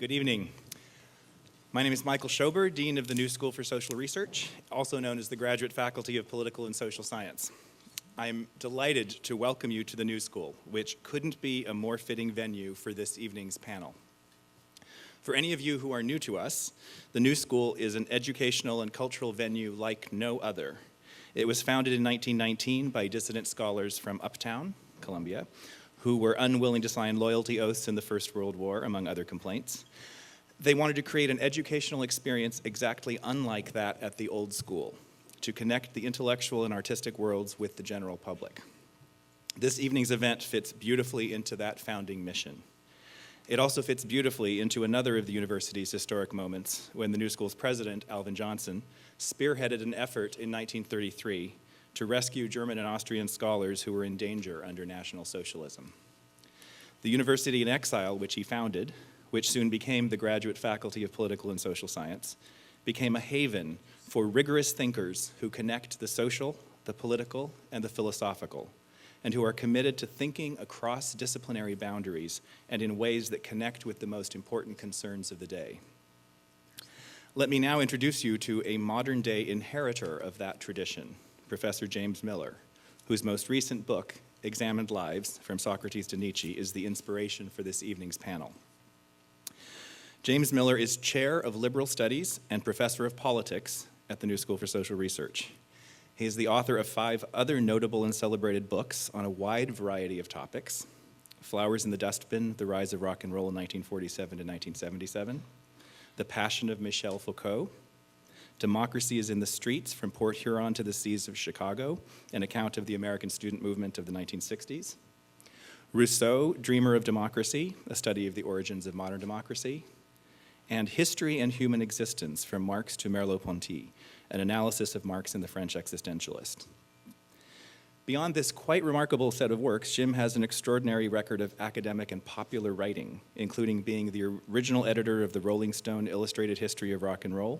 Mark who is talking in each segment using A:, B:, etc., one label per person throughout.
A: Good evening. My name is Michael Schober, Dean of the New School for Social Research, also known as the Graduate Faculty of Political and Social Science. I am delighted to welcome you to the New School, which couldn't be a more fitting venue for this evening's panel. For any of you who are new to us, the New School is an educational and cultural venue like no other. It was founded in 1919 by dissident scholars from Uptown, Columbia, who were unwilling to sign loyalty oaths in the First World War, among other complaints. They wanted to create an educational experience exactly unlike that at the old school, to connect the intellectual and artistic worlds with the general public. This evening's event fits beautifully into that founding mission. It also fits beautifully into another of the university's historic moments when the New School's president, Alvin Johnson, spearheaded an effort in 1933 to rescue German and Austrian scholars who were in danger under National Socialism. The University in Exile, which he founded, which soon became the Graduate Faculty of Political and Social Science, became a haven for rigorous thinkers who connect the social, the political, and the philosophical, and who are committed to thinking across disciplinary boundaries and in ways that connect with the most important concerns of the day. Let me now introduce you to a modern-day inheritor of that tradition, Professor James Miller, whose most recent book, Examined Lives, From Socrates to Nietzsche, is the inspiration for this evening's panel. James Miller is Chair of Liberal Studies and Professor of Politics at the New School for Social Research. He is the author of 5 other notable and celebrated books on a wide variety of topics: Flowers in the Dustbin, The Rise of Rock and Roll in 1947 to 1977, The Passion of Michel Foucault, Democracy is in the Streets, From Port Huron to the Seas of Chicago, an account of the American student movement of the 1960s, Rousseau, Dreamer of Democracy, a study of the origins of modern democracy, and History and Human Existence, From Marx to Merleau-Ponty, an analysis of Marx and the French existentialist. Beyond this quite remarkable set of works, Jim has an extraordinary record of academic and popular writing, including being the original editor of the Rolling Stone Illustrated History of Rock and Roll,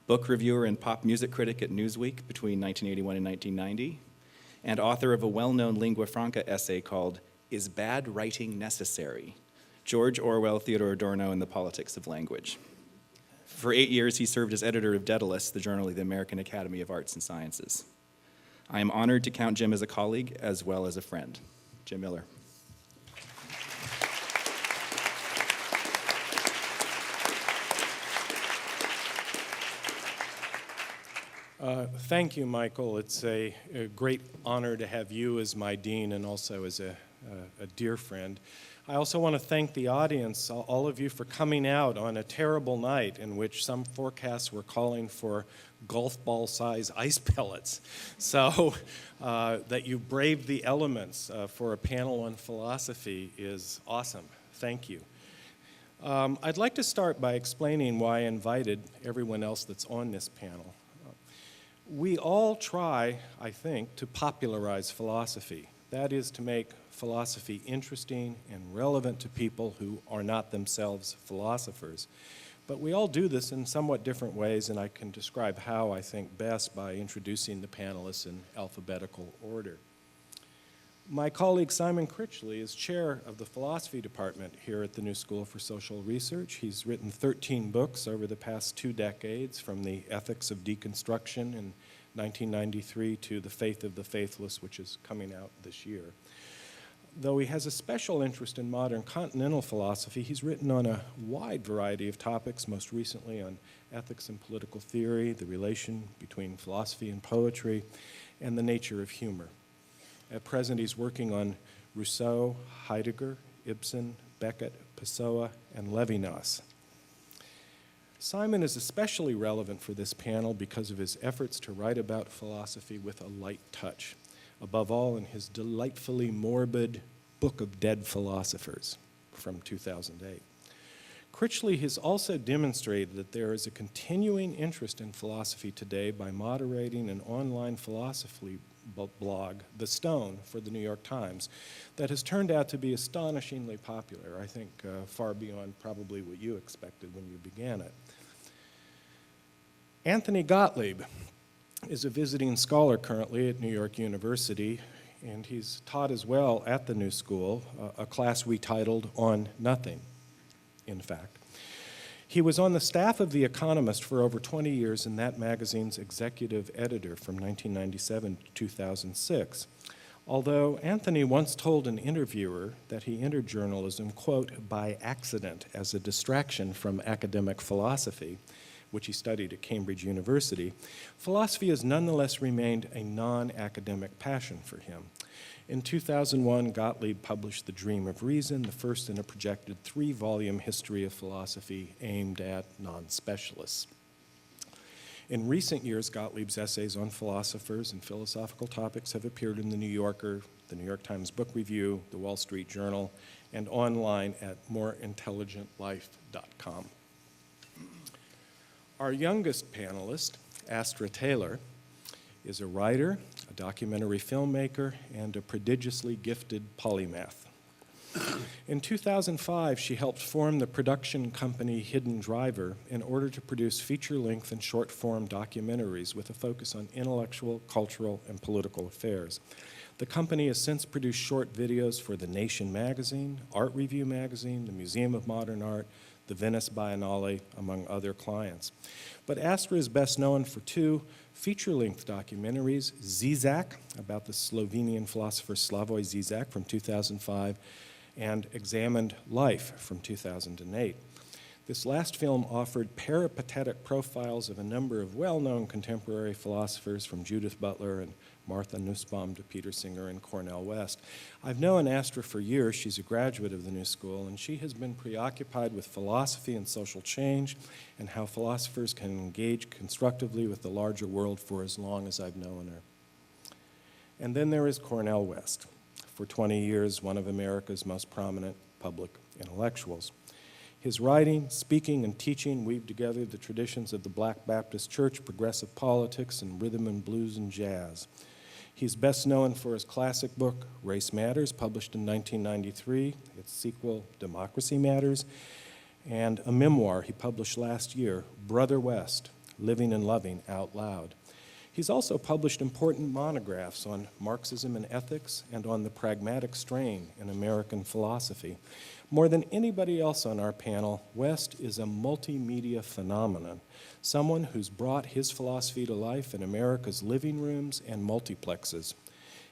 A: book reviewer and pop music critic at Newsweek between 1981 and 1990, and author of a well-known lingua franca essay called Is Bad Writing Necessary? George Orwell, Theodore Adorno, and the Politics of Language. For 8 years, he served as editor of Daedalus, the journal of the American Academy of Arts and Sciences. I am honored to count Jim as a colleague as well as a friend. Jim Miller.
B: Thank you, Michael. It's a great honor to have you as my dean and also as a dear friend. I also want to thank the audience, all of you, for coming out on a terrible night in which some forecasts were calling for golf ball-size ice pellets. So that you braved the elements for a panel on philosophy is awesome. Thank you. I'd like to start by explaining why I invited everyone else that's on this panel. We all try, I think, to popularize philosophy. That is, to make philosophy interesting and relevant to people who are not themselves philosophers. But we all do this in somewhat different ways, and I can describe how, I think, best by introducing the panelists in alphabetical order. My colleague Simon Critchley is chair of the philosophy department here at the New School for Social Research. He's written 13 books over the past 2 decades, from The Ethics of Deconstruction in 1993 to The Faith of the Faithless, which is coming out this year. Though he has a special interest in modern continental philosophy, he's written on a wide variety of topics, most recently on ethics and political theory, the relation between philosophy and poetry, and the nature of humor. At present, he's working on Rousseau, Heidegger, Ibsen, Beckett, Pessoa, and Levinas. Simon is especially relevant for this panel because of his efforts to write about philosophy with a light touch, above all in his delightfully morbid Book of Dead Philosophers from 2008. Critchley has also demonstrated that there is a continuing interest in philosophy today by moderating an online philosophy blog, The Stone, for the New York Times, that has turned out to be astonishingly popular, I think far beyond probably what you expected when you began it. Anthony Gottlieb is a visiting scholar currently at New York University, and he's taught as well at the New School a class we titled On Nothing. in fact. He was on the staff of The Economist for over 20 years and that magazine's executive editor from 1997 to 2006. Although Anthony once told an interviewer that he entered journalism, quote, by accident as a distraction from academic philosophy, which he studied at Cambridge University, philosophy has nonetheless remained a non-academic passion for him. In 2001, Gottlieb published The Dream of Reason, the first in a projected 3-volume history of philosophy aimed at non-specialists. In recent years, Gottlieb's essays on philosophers and philosophical topics have appeared in The New Yorker, the New York Times Book Review, the Wall Street Journal, and online at moreintelligentlife.com. Our youngest panelist, Astra Taylor, is a writer, a documentary filmmaker, and a prodigiously gifted polymath. In 2005, she helped form the production company Hidden Driver in order to produce feature-length and short-form documentaries with a focus on intellectual, cultural, and political affairs. The company has since produced short videos for The Nation magazine, Art Review magazine, the Museum of Modern Art, the Venice Biennale, among other clients. But Astra is best known for 2 feature-length documentaries, Zizek, about the Slovenian philosopher Slavoj Zizek from 2005, and Examined Life from 2008. This last film offered peripatetic profiles of a number of well-known contemporary philosophers, from Judith Butler and Martha Nussbaum to Peter Singer and Cornel West. I've known Astra for years. She's a graduate of the New School, and she has been preoccupied with philosophy and social change and how philosophers can engage constructively with the larger world for as long as I've known her. And then there is Cornel West, for 20 years one of America's most prominent public intellectuals. His writing, speaking, and teaching weave together the traditions of the Black Baptist Church, progressive politics, and rhythm and blues and jazz. He's best known for his classic book, Race Matters, published in 1993, its sequel, Democracy Matters, and a memoir he published last year, Brother West, Living and Loving Out Loud. He's also published important monographs on Marxism and ethics and on the pragmatic strain in American philosophy. More than anybody else on our panel, West is a multimedia phenomenon, someone who's brought his philosophy to life in America's living rooms and multiplexes.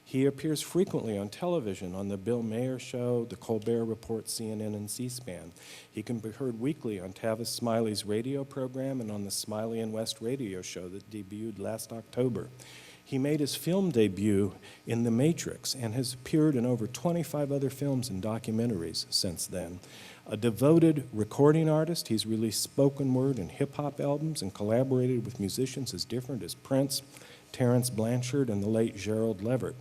B: He appears frequently on television, on The Bill Maher Show, The Colbert Report, CNN, and C-SPAN. He can be heard weekly on Tavis Smiley's radio program and on the Smiley and West radio show that debuted last October. He made his film debut in The Matrix and has appeared in over 25 other films and documentaries since then. A devoted recording artist, he's released spoken word and hip-hop albums and collaborated with musicians as different as Prince, Terrence Blanchard, and the late Gerald Levert.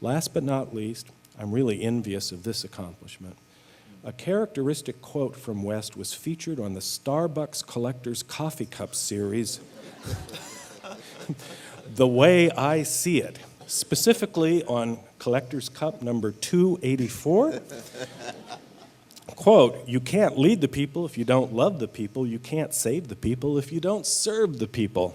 B: Last but not least, I'm really envious of this accomplishment. A characteristic quote from West was featured on the Starbucks Collector's Coffee Cup series, The Way I See It, specifically on Collector's Cup number 284. Quote, "You can't lead the people if you don't love the people. You can't save the people if you don't serve the people."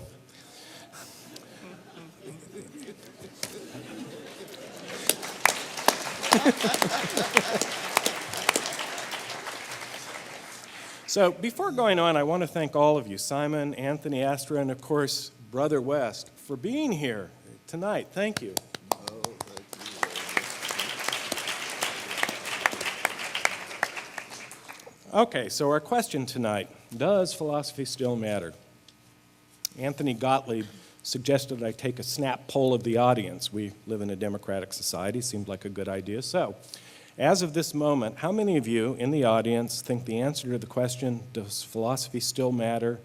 B: So before going on, I want to thank all of you, Simon, Anthony, Astra, and of course, Brother West, for being here tonight. Thank you. Okay, so our question tonight, does philosophy still matter? Anthony Gottlieb suggested I take a snap poll of the audience. We live in a democratic society, seemed like a good idea. So, as of this moment, how many of you in the audience think the answer to the question, does philosophy still matter?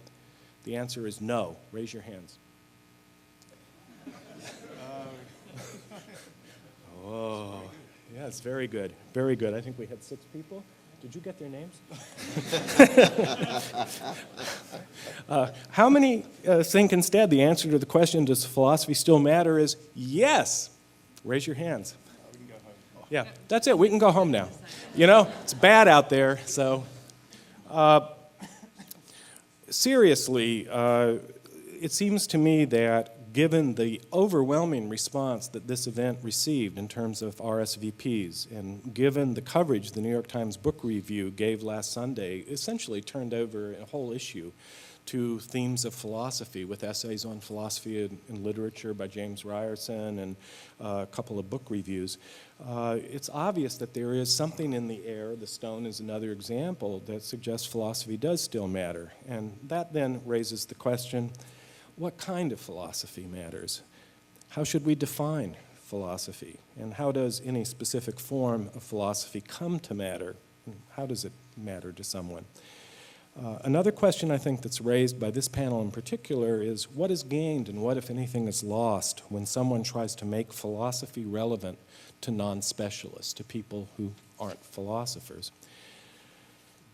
B: The answer is no. Raise your hands. Oh, yes, very good. Very good. I think we had 6 people. Did you get their names? How many think instead the answer to the question, does philosophy still matter, is yes? Raise your hands. Yeah, that's it. We can go home now. You know, it's bad out there, so. Seriously, it seems to me that given the overwhelming response that this event received in terms of RSVPs, and given the coverage the New York Times Book Review gave last Sunday, essentially turned over a whole issue to themes of philosophy, with essays on philosophy and literature by James Ryerson and a couple of book reviews. It's obvious that there is something in the air. The stone is another example that suggests philosophy does still matter. And that then raises the question, what kind of philosophy matters? How should we define philosophy? And how does any specific form of philosophy come to matter? And how does it matter to someone? Another question I think that's raised by this panel in particular is what is gained and what, if anything, is lost when someone tries to make philosophy relevant to non-specialists, to people who aren't philosophers.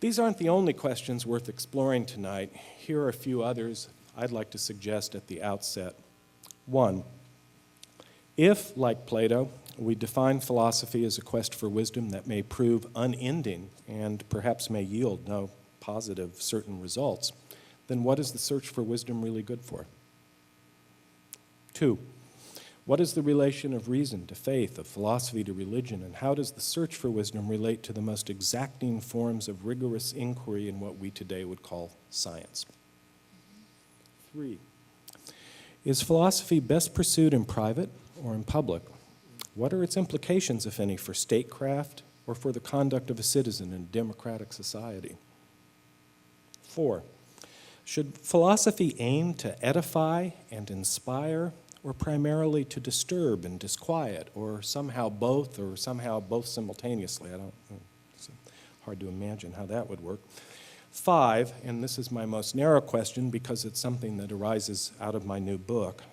B: These aren't the only questions worth exploring tonight. Here are a few others I'd like to suggest at the outset. One, if, like Plato, we define philosophy as a quest for wisdom that may prove unending and perhaps may yield no positive certain results, then what is the search for wisdom really good for? Two, what is the relation of reason to faith, of philosophy to religion, and how does the search for wisdom relate to the most exacting forms of rigorous inquiry in what we today would call science? Three, is philosophy best pursued in private or in public? What are its implications, if any, for statecraft or for the conduct of a citizen in a democratic society? Four, should philosophy aim to edify and inspire, or primarily to disturb and disquiet, or somehow both simultaneously? It's hard to imagine how that would work. Five, and this is my most narrow question because it's something that arises out of my new book,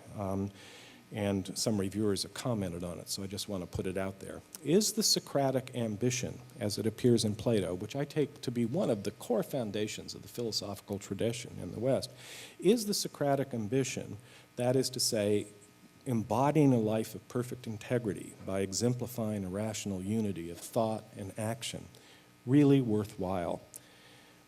B: and some reviewers have commented on it, so I just want to put it out there. Is the Socratic ambition, as it appears in Plato, which I take to be one of the core foundations of the philosophical tradition in the West, is the Socratic ambition, that is to say, embodying a life of perfect integrity by exemplifying a rational unity of thought and action, really worthwhile?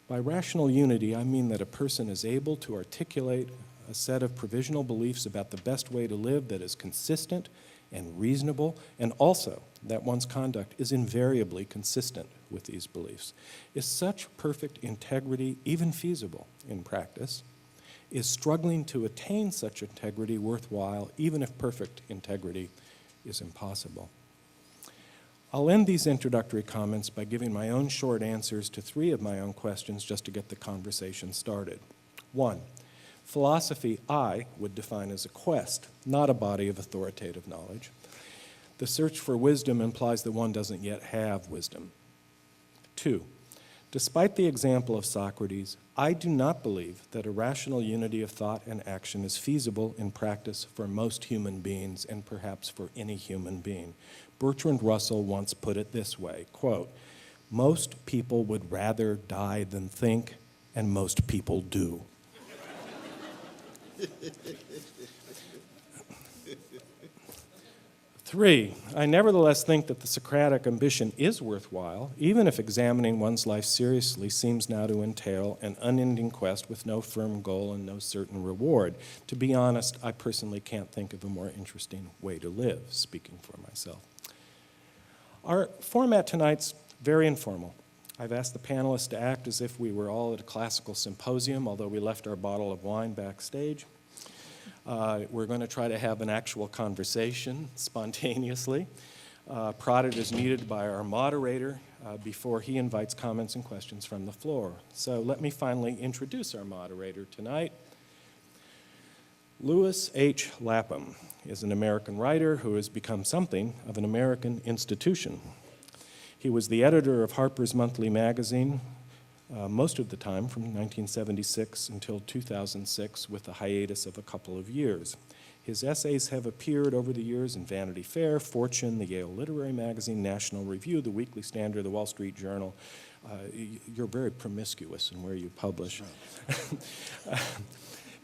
B: By rational unity, I mean that a person is able to articulate a set of provisional beliefs about the best way to live that is consistent and reasonable, and also that one's conduct is invariably consistent with these beliefs. Is such perfect integrity even feasible in practice? Is struggling to attain such integrity worthwhile, even if perfect integrity is impossible? I'll end these introductory comments by giving my own short answers to three of my own questions just to get the conversation started. One, philosophy, I would define as a quest, not a body of authoritative knowledge. The search for wisdom implies that one doesn't yet have wisdom. Two, despite the example of Socrates, I do not believe that a rational unity of thought and action is feasible in practice for most human beings, and perhaps for any human being. Bertrand Russell once put it this way, quote, "Most people would rather die than think, and most people do." Three, I nevertheless think that the Socratic ambition is worthwhile, even if examining one's life seriously seems now to entail an unending quest with no firm goal and no certain reward. To be honest, I personally can't think of a more interesting way to live, speaking for myself. Our format tonight's very informal. I've asked the panelists to act as if we were all at a classical symposium, although we left our bottle of wine backstage. We're going to try to have an actual conversation spontaneously, prodded as needed by our moderator before he invites comments and questions from the floor. So let me finally introduce our moderator tonight. Louis H. Lapham is an American writer who has become something of an American institution. He was the editor of Harper's Monthly magazine most of the time from 1976 until 2006, with a hiatus of a couple of years. His essays have appeared over the years in Vanity Fair, Fortune, the Yale Literary Magazine, National Review, the Weekly Standard, the Wall Street Journal. You're very promiscuous in where you publish.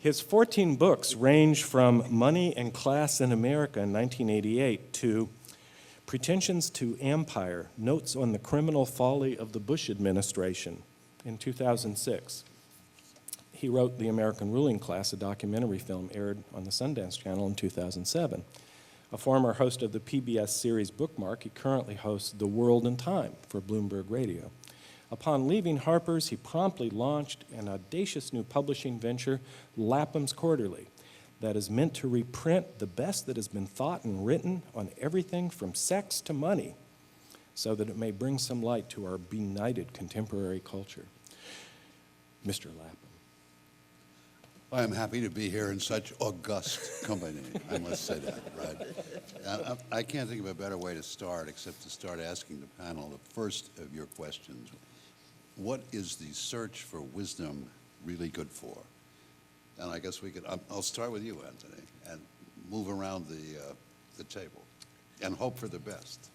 B: His 14 books range from Money and Class in America in 1988 to Pretensions to Empire, Notes on the Criminal Folly of the Bush Administration in 2006. He wrote The American Ruling Class, a documentary film aired on the Sundance Channel in 2007. A former host of the PBS series Bookmark, he currently hosts The World in Time for Bloomberg Radio. Upon leaving Harper's, he promptly launched an audacious new publishing venture, Lapham's Quarterly, that is meant to reprint the best that has been thought and written on everything from sex to money, so that it may bring some light to our benighted contemporary culture. Mr. Lapham.
C: I am happy to be here in such august company, I must say that, right? I can't think of a better way to start except to start asking the panel the first of your questions. What is the search for wisdom really good for? And I guess we could, I'll start with you, Anthony, and move around the table and hope for the best.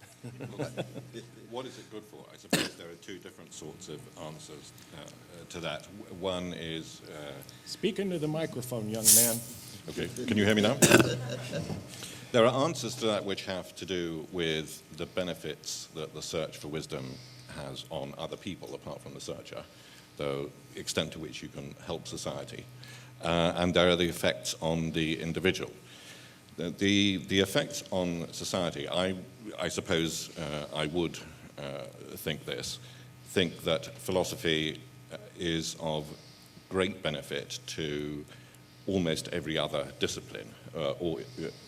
D: What is it good for? I suppose there are two different sorts of answers to that. One is...
B: Speak into the microphone, young man.
D: Okay, can you hear me now? There are answers to that which have to do with the benefits that the search for wisdom has on other people apart from the searcher, the extent to which you can help society. And there are the effects on the individual. The effects on society, I suppose I would think that philosophy is of great benefit to almost every other discipline, or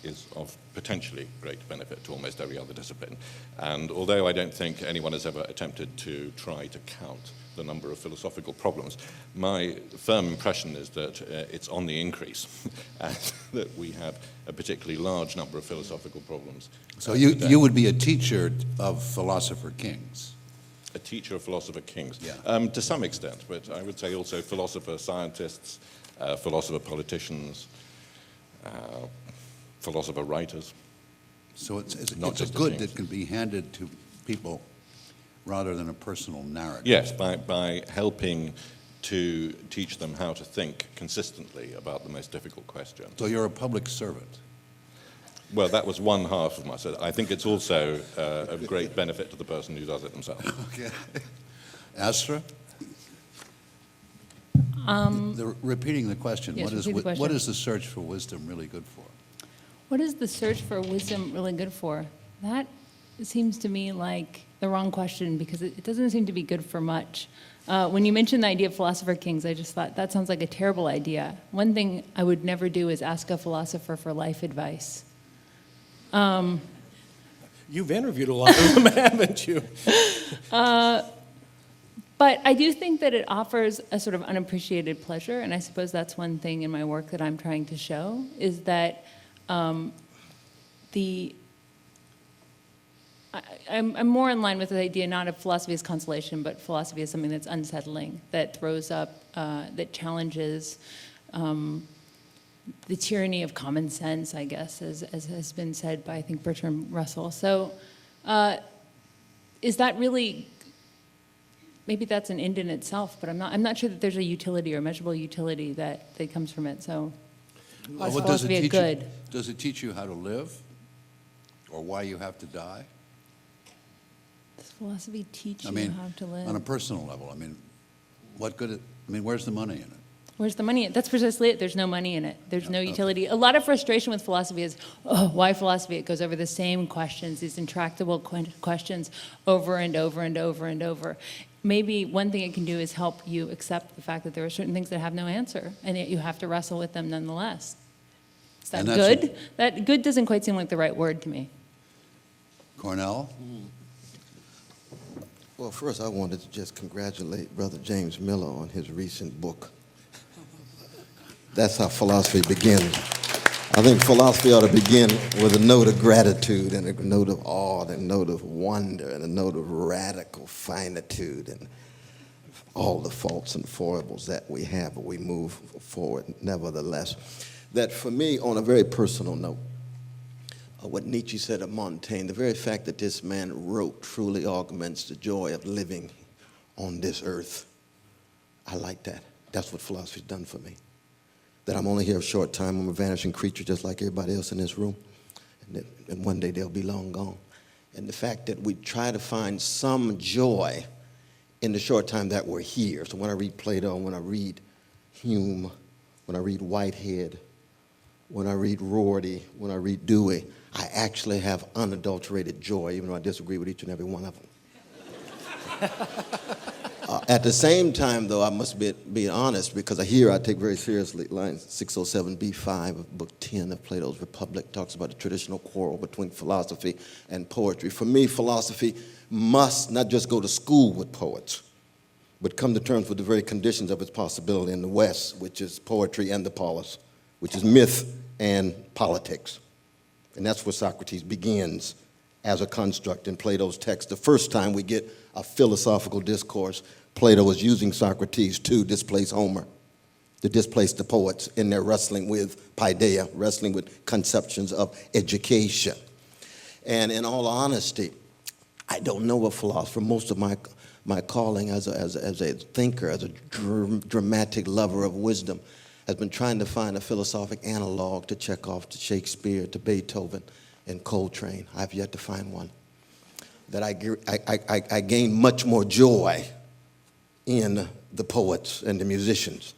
D: is of potentially great benefit to almost every other discipline. And although I don't think anyone has ever attempted to try to count the number of philosophical problems, my firm impression is that it's on the increase, and that we have a particularly large number of philosophical problems.
C: So you would be a teacher of philosopher kings?
D: A teacher of philosopher kings,
C: yeah.
D: To some extent, but I would say also philosopher scientists, philosopher politicians, philosopher writers.
C: So it's a good that can be handed to people rather than a personal narrative.
D: Yes, by helping to teach them how to think consistently about the most difficult questions.
C: So you're a public servant?
D: Well, that was one half of my set. I think it's also of great benefit to the person who does it themselves.
C: Okay. Astra? Repeating the question,
E: yes,
C: what is the search for wisdom really good for?
E: What is the search for wisdom really good for? That seems to me like the wrong question, because it doesn't seem to be good for much. When you mentioned the idea of philosopher kings, I just thought that sounds like a terrible idea. One thing I would never do is ask a philosopher for life advice.
B: You've interviewed a lot of them, haven't you?
E: But I do think that it offers a sort of unappreciated pleasure, and I suppose that's one thing in my work that I'm trying to show, is that I'm more in line with the idea not of philosophy as consolation, but philosophy as something that's unsettling, that throws up, that challenges the tyranny of common sense, I guess, as has been said by, I think, Bertrand Russell. So is that really, maybe that's an end in itself, but I'm not sure that there's a utility or measurable utility that comes from it. So is philosophy a good?
C: Does it teach you how to live or why you have to die?
E: Does philosophy teach you how to live?
C: On a personal level, where's the money in it?
E: Where's the money? That's precisely it. There's no money in it. There's no utility. A lot of frustration with philosophy is, why philosophy? It goes over the same questions, these intractable questions over and over and over and over. Maybe one thing it can do is help you accept the fact that there are certain things that have no answer, and yet you have to wrestle with them nonetheless. Is that good? That good doesn't quite seem like the right word to me.
C: Cornel?
F: Well, first I wanted to just congratulate Brother James Miller on his recent book. That's how philosophy begins. I think philosophy ought to begin with a note of gratitude and a note of awe and a note of wonder and a note of radical finitude and all the faults and foibles that we have, but we move forward nevertheless. That for me, on a very personal note, what Nietzsche said of Montaigne, the very fact that this man wrote truly augments the joy of living on this earth. I like that. That's what philosophy's done for me. That I'm only here a short time. I'm a vanishing creature just like everybody else in this room. And one day they'll be long gone. And the fact that we try to find some joy in the short time that we're here. So when I read Plato, when I read Hume, when I read Whitehead, when I read Rorty, when I read Dewey, I actually have unadulterated joy, even though I disagree with each and every one of them. At the same time, though, I must be honest, because here I take very seriously line 607b5 of Book 10 of Plato's Republic, talks about the traditional quarrel between philosophy and poetry. For me, philosophy must not just go to school with poets, but come to terms with the very conditions of its possibility in the West, which is poetry and the polis, which is myth and politics. And that's where Socrates begins as a construct in Plato's text. The first time we get a philosophical discourse, Plato was using Socrates to displace Homer, to displace the poets in their wrestling with paideia, wrestling with conceptions of education. And in all honesty, I don't know a philosopher. Most of my calling as a thinker, as a dramatic lover of wisdom, has been trying to find a philosophic analog to Chekhov, to Shakespeare, to Beethoven, and Coltrane. I've yet to find one. That I gain much more joy in the poets and the musicians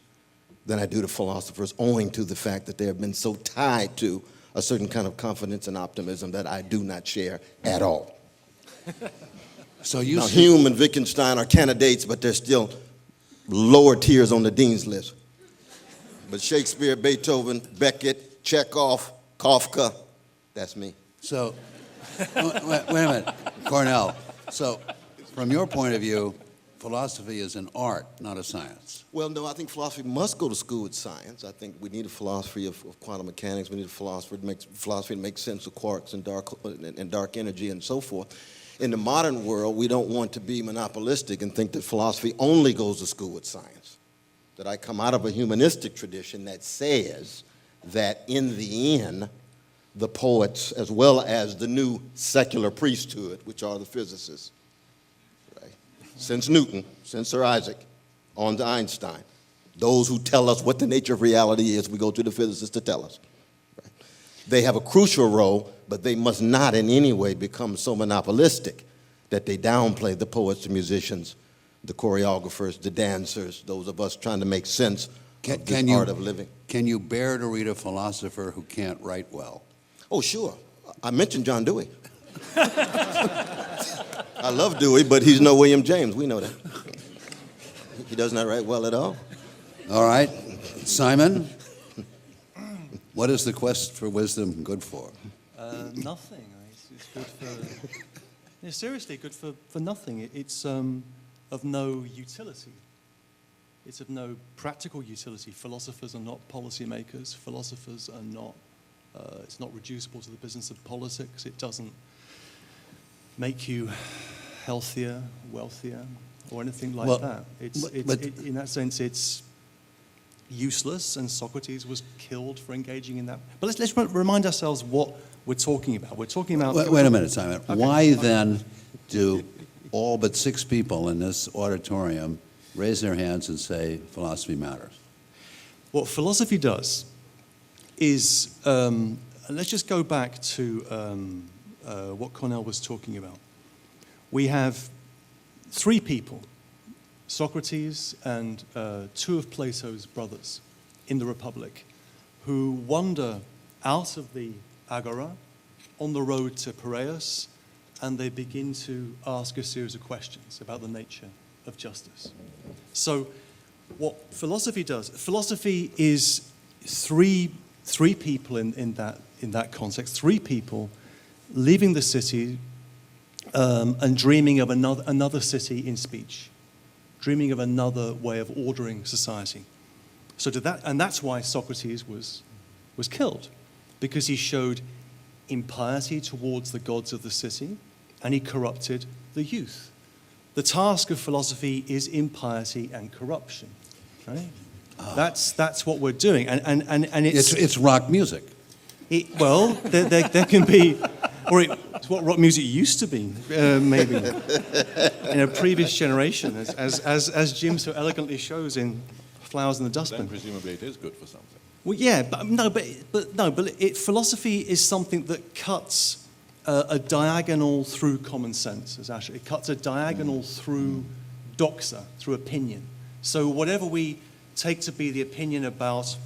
F: than I do the philosophers, owing to the fact that they have been so tied to a certain kind of confidence and optimism that I do not share at all.
C: So you
F: Now,
C: see,
F: Hume and Wittgenstein are candidates, but they're still lower tiers on the dean's list. But Shakespeare, Beethoven, Beckett, Chekhov, Kafka, that's me.
C: so wait a minute, Cornel. So from your point of view, philosophy is an art, not a science.
F: Well, no, I think philosophy must go to school with science. I think we need a philosophy of quantum mechanics. We need a philosophy to make sense of quarks and dark energy and so forth. In the modern world, we don't want to be monopolistic and think that philosophy only goes to school with science. That I come out of a humanistic tradition that says that in the end, the poets, as well as the new secular priesthood, which are the physicists, right? Since Newton, since Sir Isaac, on to Einstein, those who tell us what the nature of reality is, we go to the physicists to tell us. Right? They have a crucial role, but they must not in any way become so monopolistic that they downplay the poets, the musicians, the choreographers, the dancers, those of us trying to make sense of the art of living.
C: Can you bear to read a philosopher who can't write well?
F: Oh, sure. I mentioned John Dewey. I love Dewey, but he's no William James. We know that. He does not write well at all.
C: All right, Simon, what is the quest for wisdom good for?
G: Nothing. It's good for. Yeah, seriously, good for nothing. It's of no utility. It's of no practical utility. Philosophers are not policymakers. Philosophers are not. It's not reducible to the business of politics. It doesn't make you healthier, wealthier, or anything like that. In that sense, it's useless, and Socrates was killed for engaging in that. But let's remind ourselves what we're talking about. We're talking about...
C: Wait a minute, Simon.
G: Okay.
C: Why then do all but 6 people in this auditorium raise their hands and say philosophy matters?
G: What philosophy does is, let's just go back to what Cornel was talking about. We have 3 people, Socrates and 2 of Plato's brothers in the Republic, who wander out of the Agora on the road to Piraeus, and they begin to ask a series of questions about the nature of justice. So what philosophy does, philosophy is three people in that context, 3 people leaving the city and dreaming of another city in speech, dreaming of another way of ordering society. So that's why Socrates was killed, because he showed impiety towards the gods of the city, and he corrupted the youth. The task of philosophy is impiety and corruption, right? That's what we're doing, and
C: It's rock music.
G: There can be, or it's what rock music used to be, maybe in a previous generation, as Jim so elegantly shows in Flowers in the
D: Then
G: Dustbin.
D: presumably it is good for something.
G: Well, yeah, philosophy is something that cuts a diagonal through common sense. It cuts a diagonal through doxa, through opinion. So whatever we take to be the opinion about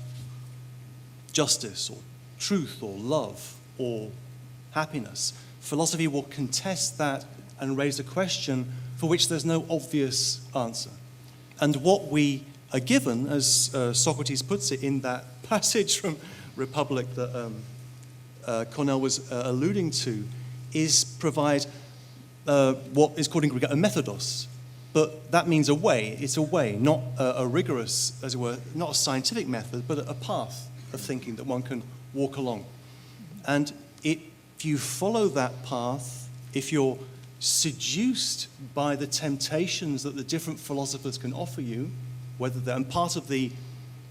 G: justice or truth or love or happiness. Philosophy will contest that and raise a question for which there's no obvious answer. And what we are given, as Socrates puts it in that passage from Republic that Cornel was alluding to, is provide what is called in Greek a methodos. But that means a way. It's a way, not a rigorous, as it were, not a scientific method, but a path of thinking that one can walk along. And if you follow that path, if you're seduced by the temptations that the different philosophers can offer you, whether they're, and part of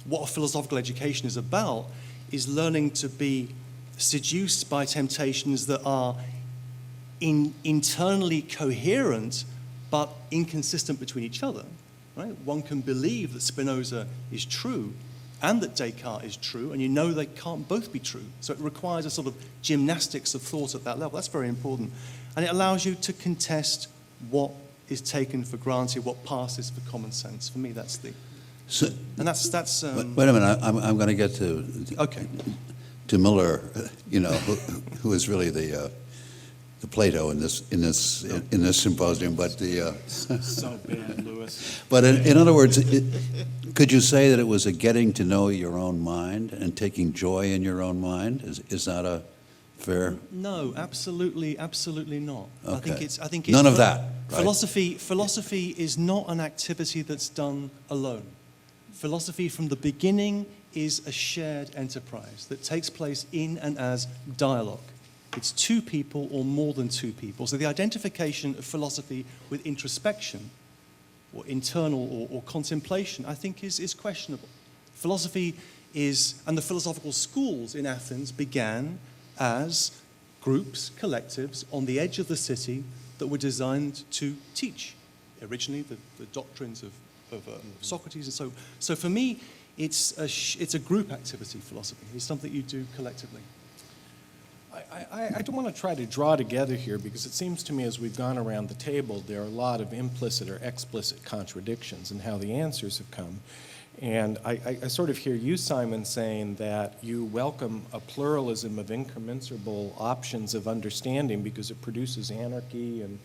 G: what a philosophical education is about is learning to be seduced by temptations that are internally coherent but inconsistent between each other. Right? One can believe that Spinoza is true and that Descartes is true, and you know they can't both be true. So it requires a sort of gymnastics of thought at that level. That's very important. And it allows you to contest what is taken for granted, what passes for common sense. For me, that's the...
C: So,
G: and that's
C: wait a minute, I'm going to get to
G: okay.
C: to Miller, who is really the Plato in this symposium. But
B: So bad, Louis.
C: but in other words, could you say that it was a getting to know your own mind and taking joy in your own mind? Is that a fair?
G: No, absolutely not.
C: Okay.
G: I think it's
C: None of that. Right?
G: Philosophy is not an activity that's done alone. Philosophy from the beginning is a shared enterprise that takes place in and as dialogue. It's two people or more than two people. So the identification of philosophy with introspection or internal or contemplation, I think, is questionable. Philosophy is, and the philosophical schools in Athens began as groups, collectives, on the edge of the city that were designed to teach. Originally, the doctrines of Socrates, and so for me, it's a group activity. Philosophy. It's something you do collectively.
B: I don't want to try to draw together here because it seems to me as we've gone around the table, there are a lot of implicit or explicit contradictions in how the answers have come. And I sort of hear you, Simon, saying that you welcome a pluralism of incommensurable options of understanding because it produces anarchy and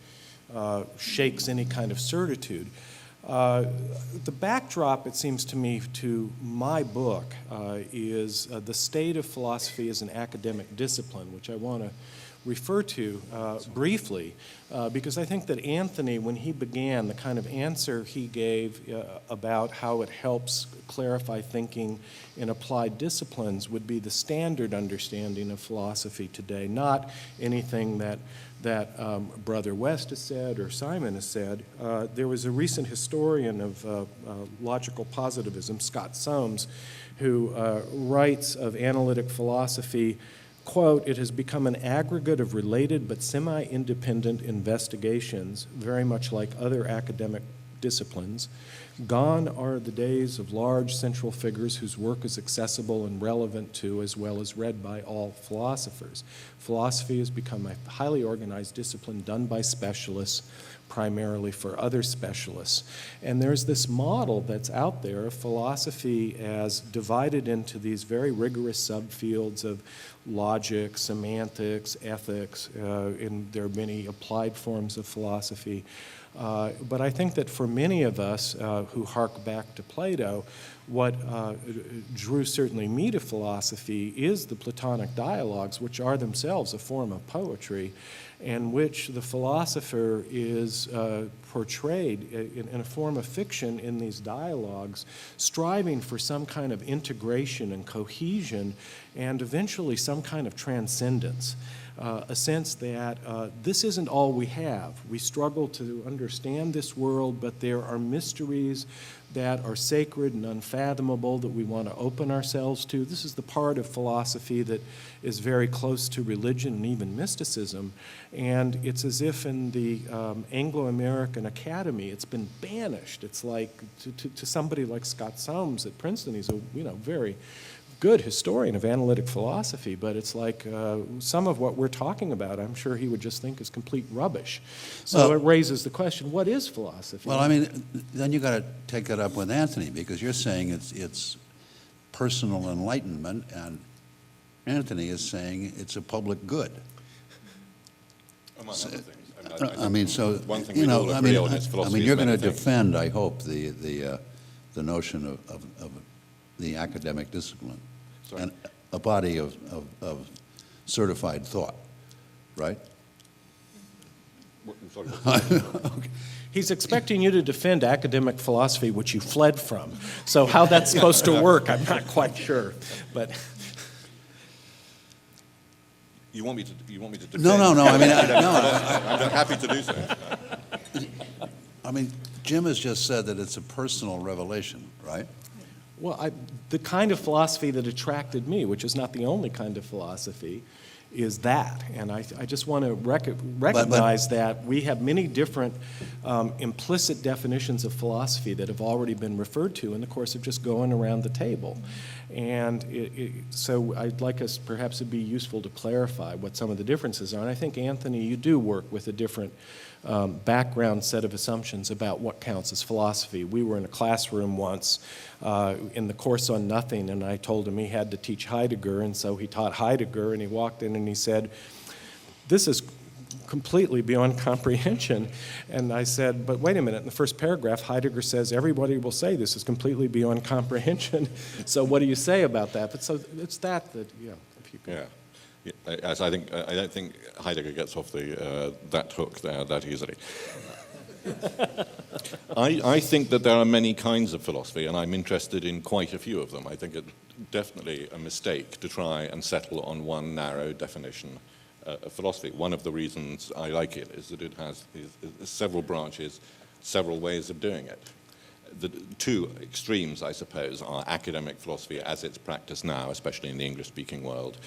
B: shakes any kind of certitude. The backdrop, it seems to me, to my book is the state of philosophy as an academic discipline, which I want to refer to briefly, because I think that Anthony, when he began, the kind of answer he gave about how it helps clarify thinking in applied disciplines would be the standard understanding of philosophy today, not anything that Brother West has said or Simon has said. There was a recent historian of logical positivism, Scott Soames, who writes of analytic philosophy, quote, "It has become an aggregate of related but semi-independent investigations, very much like other academic disciplines. Gone are the days of large central figures whose work is accessible and relevant to as well as read by all philosophers. Philosophy has become a highly organized discipline done by specialists, primarily for other specialists." And there's this model that's out there of philosophy as divided into these very rigorous subfields of logic, semantics, ethics, and there are many applied forms of philosophy. But I think that for many of us who hark back to Plato, what drew certainly me to philosophy is the Platonic dialogues, which are themselves a form of poetry, in which the philosopher is portrayed in a form of fiction in these dialogues, striving for some kind of integration and cohesion, and eventually some kind of transcendence. A sense that this isn't all we have. We struggle to understand this world, but there are mysteries that are sacred and unfathomable that we want to open ourselves to. This is the part of philosophy that is very close to religion and even mysticism. And it's as if in the Anglo-American Academy, it's been banished. It's like to somebody like Scott Soames at Princeton, he's a very good historian of analytic philosophy, but it's like some of what we're talking about, I'm sure he would just think is complete rubbish. So it raises the question, what is philosophy?
C: Well, I mean, then you got to take that up with Anthony, because you're saying it's personal enlightenment, and Anthony is saying it's a public good.
D: Among other things.
C: I mean, so,
D: one thing
C: you
D: we
C: know,
D: all
C: I
D: agree
C: mean,
D: on is philosophy
C: you're
D: is
C: going to
D: many things.
C: defend, I hope, the notion of the academic discipline,
D: Sorry?
C: and a body of certified thought, right?
D: Sorry.
B: He's expecting you to defend academic philosophy, which you fled from. So how that's supposed to work, I'm not quite sure. But
D: You want me to defend?
C: No. I mean,
D: I'm happy to do so.
C: I mean, Jim has just said that it's a personal revelation, right?
B: well, the kind of philosophy that attracted me, which is not the only kind of philosophy, is that. And I just want to recognize that we have many different implicit definitions of philosophy that have already been referred to in the course of just going around the table. And so I'd like us, perhaps it'd be useful to clarify what some of the differences are. And I think, Anthony, you do work with a different background set of assumptions about what counts as philosophy. We were in a classroom once in the course on nothing, and I told him he had to teach Heidegger, and so he taught Heidegger, and he walked in and he said, "This is completely beyond comprehension." And I said, "But wait a minute, in the first paragraph, Heidegger says everybody will say this is completely beyond comprehension. So what do you say about that?" But so it's that, yeah, if you could.
D: Yeah. As I don't think Heidegger gets off that hook there that easily. I think that there are many kinds of philosophy, and I'm interested in quite a few of them. I think it's definitely a mistake to try and settle on one narrow definition of philosophy. One of the reasons I like it is that it has several branches, several ways of doing it. The two extremes, I suppose, are academic philosophy as it's practiced now, especially in the English-speaking world,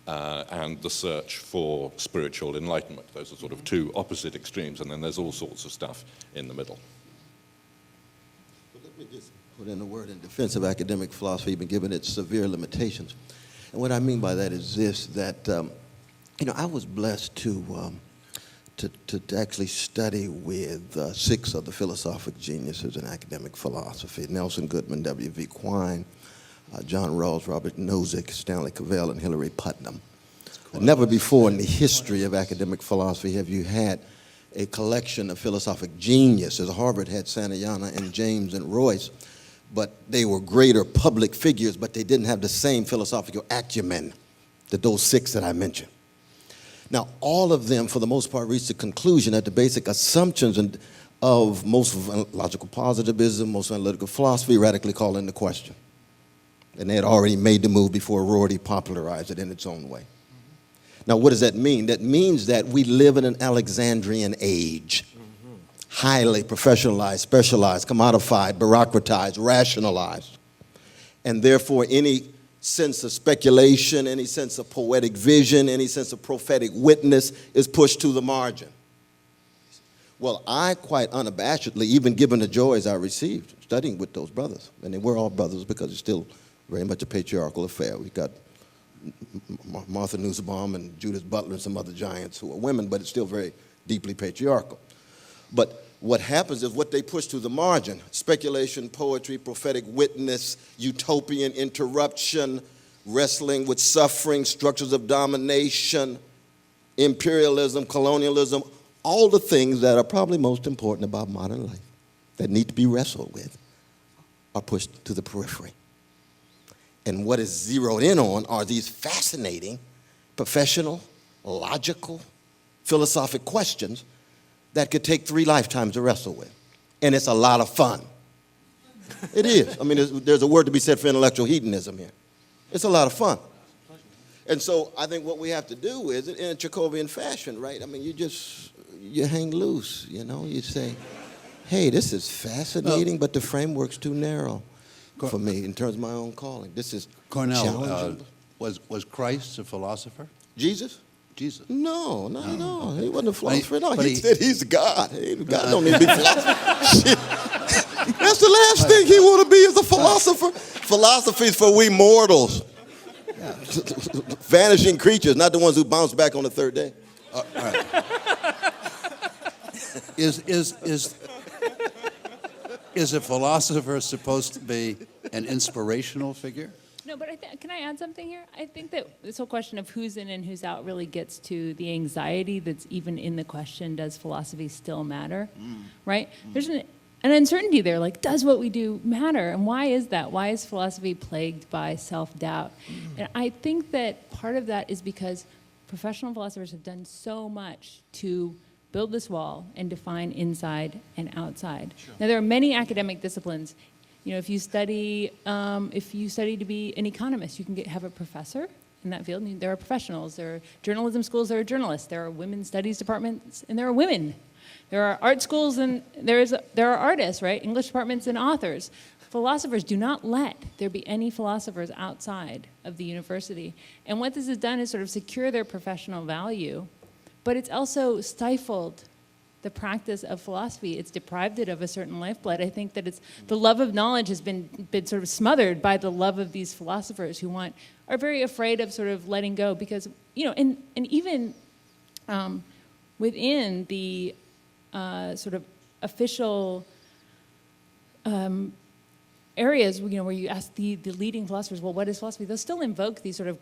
D: and the search for spiritual enlightenment. Those are sort of two opposite extremes, and then there's all sorts of stuff in the middle.
F: But let me just put in a word in defense of academic philosophy, even given its severe limitations. And what I mean by that is this, that, I was blessed to actually study with 6 of the philosophic geniuses in academic philosophy: Nelson Goodman, W.V. Quine, John Rawls, Robert Nozick, Stanley Cavell, and Hilary Putnam. Never before in the history of academic philosophy have you had a collection of philosophic geniuses. Harvard had Santayana and James and Royce, but they were greater public figures, but they didn't have the same philosophical acumen that those 6 that I mentioned. Now, all of them, for the most part, reached the conclusion that the basic assumptions of most of logical positivism, most analytical philosophy, radically call into question. And they had already made the move before Rorty popularized it in its own way. Now, what does that mean? That means that we live in an Alexandrian age. Highly professionalized, specialized, commodified, bureaucratized, rationalized. And therefore, any sense of speculation, any sense of poetic vision, any sense of prophetic witness is pushed to the margin. Well, I quite unabashedly, even given the joys I received studying with those brothers, and they were all brothers because it's still very much a patriarchal affair. We've got Martha Nussbaum and Judith Butler and some other giants who are women, but it's still very deeply patriarchal. But what happens is what they push to the margin: speculation, poetry, prophetic witness, utopian interruption, wrestling with suffering, structures of domination, imperialism, colonialism, all the things that are probably most important about modern life that need to be wrestled with are pushed to the periphery. And what is zeroed in on are these fascinating, professional, logical, philosophic questions that could take 3 lifetimes to wrestle with. And it's a lot of fun. It is. I mean, there's a word to be said for intellectual hedonism here. It's a lot of fun. And so I think what we have to do is, in a Chekhovian fashion, right? I mean, you hang loose, You say, hey, this is fascinating, but the framework's too narrow for me in terms of my own calling. This is
C: Cornel,
F: challenging.
C: was Christ a philosopher?
F: Jesus?
C: Jesus.
F: No. He wasn't a philosopher. No,
C: but
F: he said he's God. God don't need to be a philosopher. That's the last thing he want to be, is a philosopher. Philosophy is for we mortals. Vanishing creatures, not the ones who bounce back on the third day.
C: All right. Is a philosopher supposed to be an inspirational figure?
E: No, but can I add something here? I think that this whole question of who's in and who's out really gets to the anxiety that's even in the question, does philosophy still matter? Right? There's an uncertainty there, like, does what we do matter? And why is that? Why is philosophy plagued by self-doubt? And I think that part of that is because professional philosophers have done so much to build this wall and define inside and outside. Sure. Now, there are many academic disciplines. You know, if you study to be an economist, you can have a professor in that field. There are professionals. There are journalism schools. There are journalists. There are women's studies departments, and there are women. There are art schools, and there are artists, right? English departments and authors. Philosophers do not let there be any philosophers outside of the university. And what this has done is sort of secure their professional value, but it's also stifled the practice of philosophy. It's deprived it of a certain lifeblood. I think that the love of knowledge has been sort of smothered by the love of these philosophers who are very afraid of sort of letting go because, you know, and even within the sort of official areas, you know, where you ask the leading philosophers, well, what is philosophy? They'll still invoke these sort of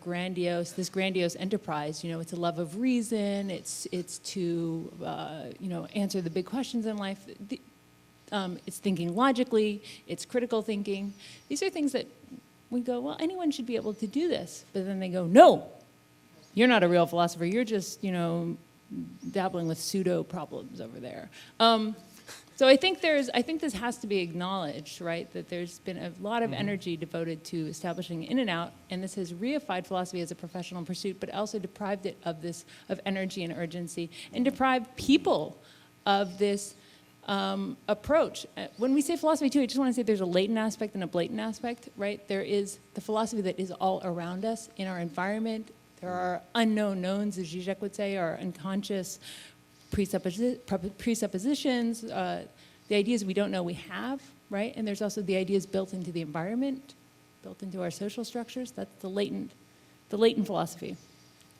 E: this grandiose enterprise. You know, it's a love of reason. It's to you know, answer the big questions in life. It's thinking logically. It's critical thinking. These are things that we go, well, anyone should be able to do this. But then they go, no, you're not a real philosopher. You're just, you know, dabbling with pseudo problems over there. So I think this has to be acknowledged, right? That there's been a lot of energy devoted to establishing in and out, and this has reified philosophy as a professional pursuit, but also deprived it of energy and urgency, and deprived people of this approach. When we say philosophy too, I just want to say there's a latent aspect and a blatant aspect, right? There is the philosophy that is all around us in our environment. There are unknown knowns, as Zizek would say, or unconscious presuppositions, the ideas we don't know we have, right? And there's also the ideas built into the environment, built into our social structures. That's the latent philosophy.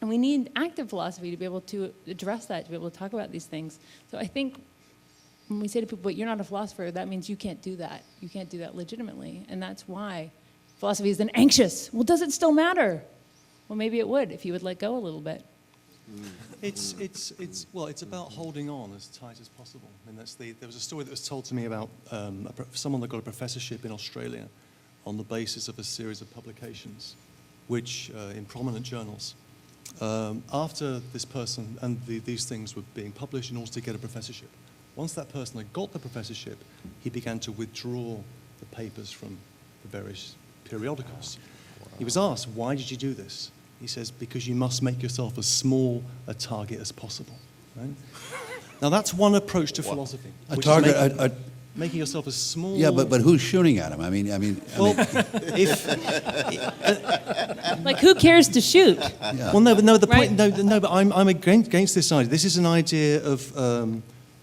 E: And we need active philosophy to be able to address that, to be able to talk about these things. So I think when we say to people, but you're not a philosopher, that means you can't do that. You can't do that legitimately. And that's why philosophy is then anxious. Well, does it still matter? Well, maybe it would if you would let go a little bit.
G: It's about holding on as tight as possible. I mean, there was a story that was told to me about someone that got a professorship in Australia on the basis of a series of publications, which in prominent journals. After this person and these things were being published in order to get a professorship, once that person had got the professorship, he began to withdraw the papers from the various periodicals. He was asked, "Why did you do this?" He says, because you must make yourself as small a target as possible. Right? Now, that's one approach to philosophy.
C: A target,
G: making yourself as small.
C: Yeah, but who's shooting at him?
G: Well,
E: like, who cares to shoot?
C: Yeah.
G: Well, no, but
E: Right.
G: but I'm against this idea. This is an idea of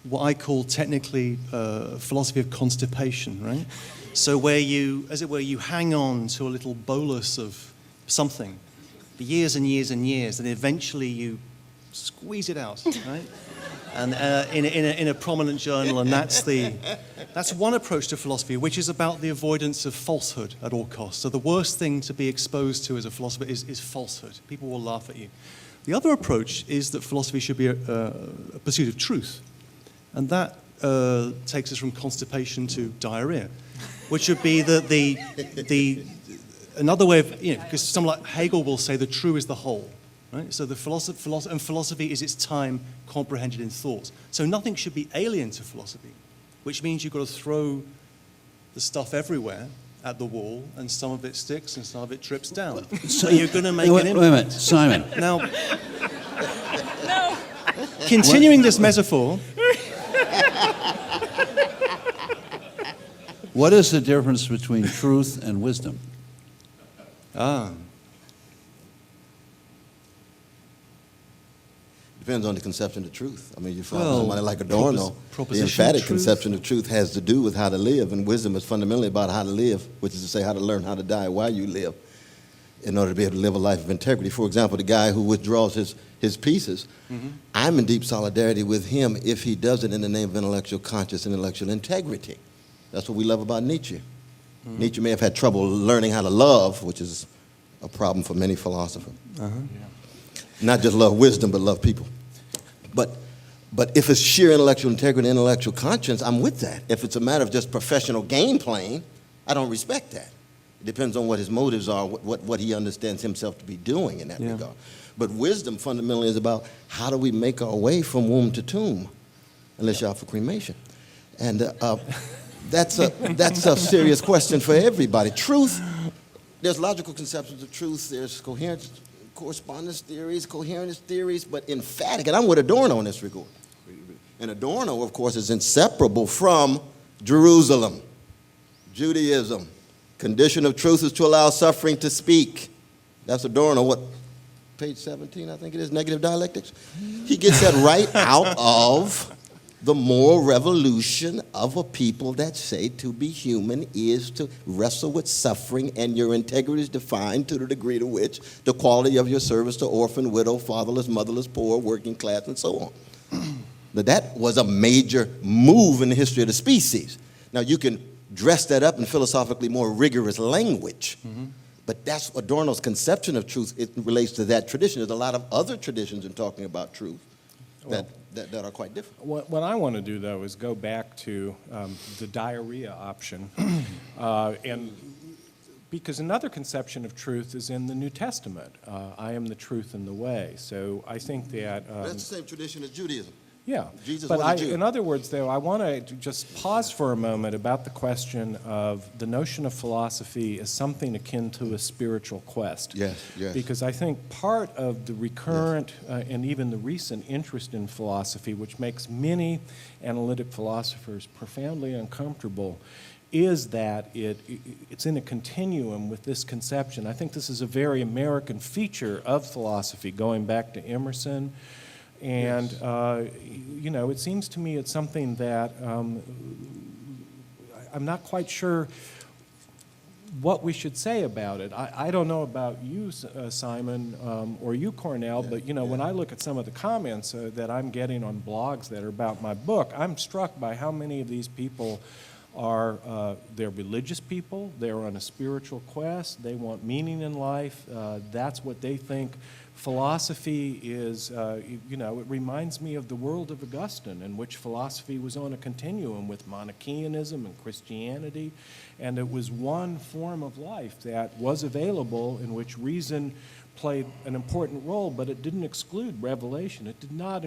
G: what I call technically philosophy of constipation, right? So where you, as it were, you hang on to a little bolus of something for years and years and years, and eventually you squeeze it out, right? And in a prominent journal, and that's one approach to philosophy, which is about the avoidance of falsehood at all costs. So the worst thing to be exposed to as a philosopher is falsehood. People will laugh at you. The other approach is that philosophy should be a pursuit of truth, and that takes us from constipation to diarrhea, which would be another way of, because someone like Hegel will say the true is the whole, right? So the philosophy is its time comprehended in thought. So nothing should be alien to philosophy, which means you've got to throw the stuff everywhere at the wall, and some of it sticks and some of it drips down. So you're going to make an impact.
C: Wait a minute, Simon.
G: Now, continuing this metaphor,
C: What is the difference between truth and wisdom?
F: Depends on the conception of truth. I mean, you find
G: Well,
F: somebody like Adorno, the
G: proposition
F: emphatic
G: of truth.
F: conception of truth has to do with how to live, and wisdom is fundamentally about how to live, which is to say how to learn how to die while you live. in order to be able to live a life of integrity. For example, the guy who withdraws his pieces, I'm in deep solidarity with him if he does it in the name of intellectual conscience and intellectual integrity. That's what we love about Nietzsche. Nietzsche may have had trouble learning how to love, which is a problem for many philosophers. Not just love wisdom, but love people. But if it's sheer intellectual integrity and intellectual conscience, I'm with that. If it's a matter of just professional game playing, I don't respect that. It depends on what his motives are, what he understands himself to be doing in that regard. But wisdom fundamentally is about how do we make our way from womb to tomb, unless you're out for cremation. And that's a serious question for everybody. Truth, there's logical conceptions of truth, there's coherence, correspondence theories, coherence theories, but emphatic, and I'm with Adorno in this regard. And Adorno, of course, is inseparable from Jerusalem, Judaism. Condition of truth is to allow suffering to speak. That's Adorno, what, page 17, I think it is, Negative Dialectics? He gets that right out of the moral revolution of a people that say to be human is to wrestle with suffering, and your integrity is defined to the degree to which the quality of your service to orphan, widow, fatherless, motherless, poor, working class, and so on. That was a major move in the history of the species. Now, you can dress that up in philosophically more rigorous language, but that's Adorno's conception of truth. It relates to that tradition. There's a lot of other traditions in talking about truth that are quite different.
B: What I want to do, though, is go back to the diarrhea option, and because another conception of truth is in the New Testament. I am the truth and the way. So I think that
F: That's the same tradition as Judaism.
B: yeah,
F: Jesus
B: but
F: was a Jew.
B: in other words, though, I want to just pause for a moment about the question of the notion of philosophy as something akin to a spiritual quest.
F: Yes, yes.
B: Because I think part of the recurrent and even the recent interest in philosophy, which makes many analytic philosophers profoundly uncomfortable, is that it's in a continuum with this conception. I think this is a very American feature of philosophy, going back to Emerson. And, you know, it seems to me it's something that I'm not quite sure what we should say about it. I don't know about you, Simon, or you, Cornel, but, you know, when I look at some of the comments that I'm getting on blogs that are about my book, I'm struck by how many of these people are, they're religious people, they're on a spiritual quest, they want meaning in life, that's what they think philosophy is. You know, it reminds me of the world of Augustine, in which philosophy was on a continuum with Manichaeism and Christianity, and it was one form of life that was available in which reason played an important role, but it didn't exclude revelation. It did not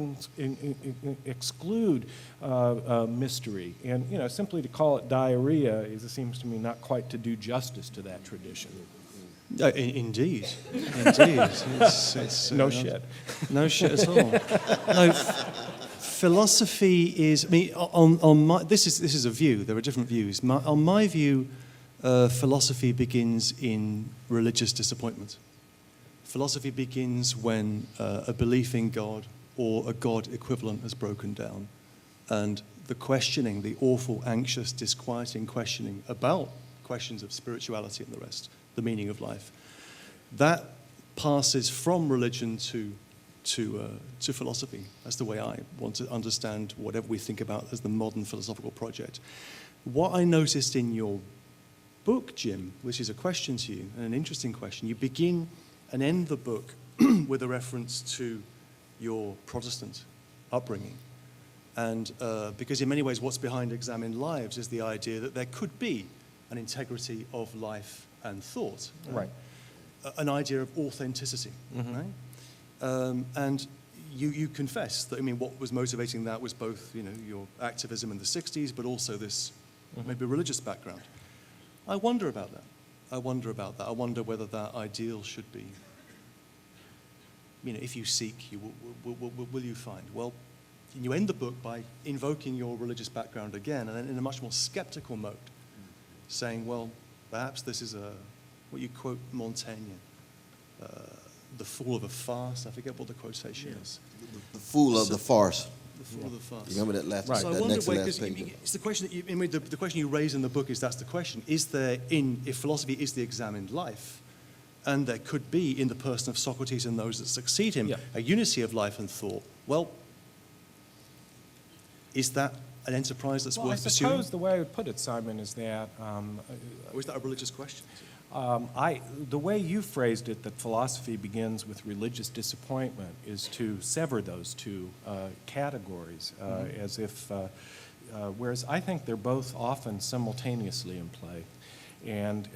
B: exclude mystery. And, you know, simply to call it diarrhea, it seems to me not quite to do justice to that tradition.
G: Indeed, indeed. It's,
B: No shit.
G: No shit at all. No, philosophy is. I mean, on my this is a view. There are different views. On my view, philosophy begins in religious disappointment. Philosophy begins when a belief in God or a God equivalent has broken down, and the questioning, the awful, anxious, disquieting questioning about questions of spirituality and the rest, the meaning of life, that passes from religion to philosophy. That's the way I want to understand whatever we think about as the modern philosophical project. What I noticed in your book, Jim, which is a question to you, and an interesting question, you begin and end the book with a reference to your Protestant upbringing. And because in many ways what's behind Examined Lives is the idea that there could be an integrity of life and thought.
B: Right.
G: An idea of authenticity, right? And you confess that, I mean, what was motivating that was both, you know, your activism in the 60s, but also this maybe religious background. I wonder about that. I wonder whether that ideal should be, you know, if you seek, you will you find? Well, you end the book by invoking your religious background again, and then in a much more skeptical mode, saying, well, perhaps this is what you quote Montaigne, the fool of a farce. I forget what the quotation is.
F: The fool of the farce.
G: The fool of the farce.
F: You remember that last,
B: Right.
G: So I
F: that
G: wonder,
F: next to
G: because
F: last page?
G: it's the question that you, I mean, the question you raise in the book is that's the question. Is there, if philosophy is the examined life, and there could be in the person of Socrates and those that succeed him
B: Yeah.
G: a unity of life and thought. Well, is that an enterprise that's
B: Well, I
G: worth pursuing?
B: suppose the way I would put it, Simon, is that
G: Or is that a religious question?
B: the way you phrased it, that philosophy begins with religious disappointment, is to sever those two categories, as if, whereas I think they're both often simultaneously in play, and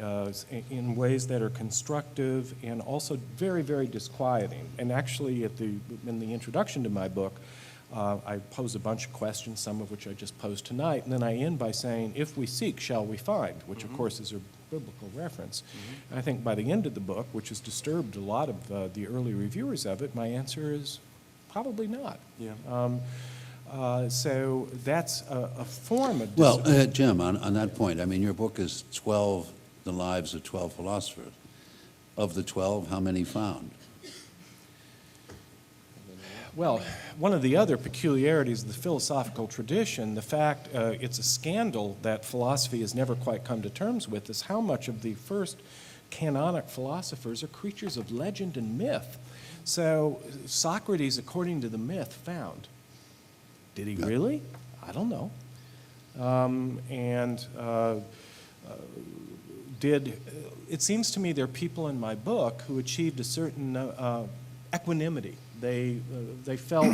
B: in ways that are constructive and also very, very disquieting. And actually, in the introduction to my book, I pose a bunch of questions, some of which I just posed tonight, and then I end by saying, if we seek, shall we find, which of course is a biblical reference. And I think by the end of the book, which has disturbed a lot of the early reviewers of it, my answer is probably not.
G: Yeah.
B: So that's a form of
C: Well,
B: discipline.
C: Jim, on that point, I mean, your book is the lives of 12 philosophers. Of the 12, how many found?
B: Well, one of the other peculiarities of the philosophical tradition, the fact it's a scandal that philosophy has never quite come to terms with, is how much of the first canonic philosophers are creatures of legend and myth. So Socrates, according to the myth, found. Did he really? I don't know. It seems to me there are people in my book who achieved a certain equanimity. They felt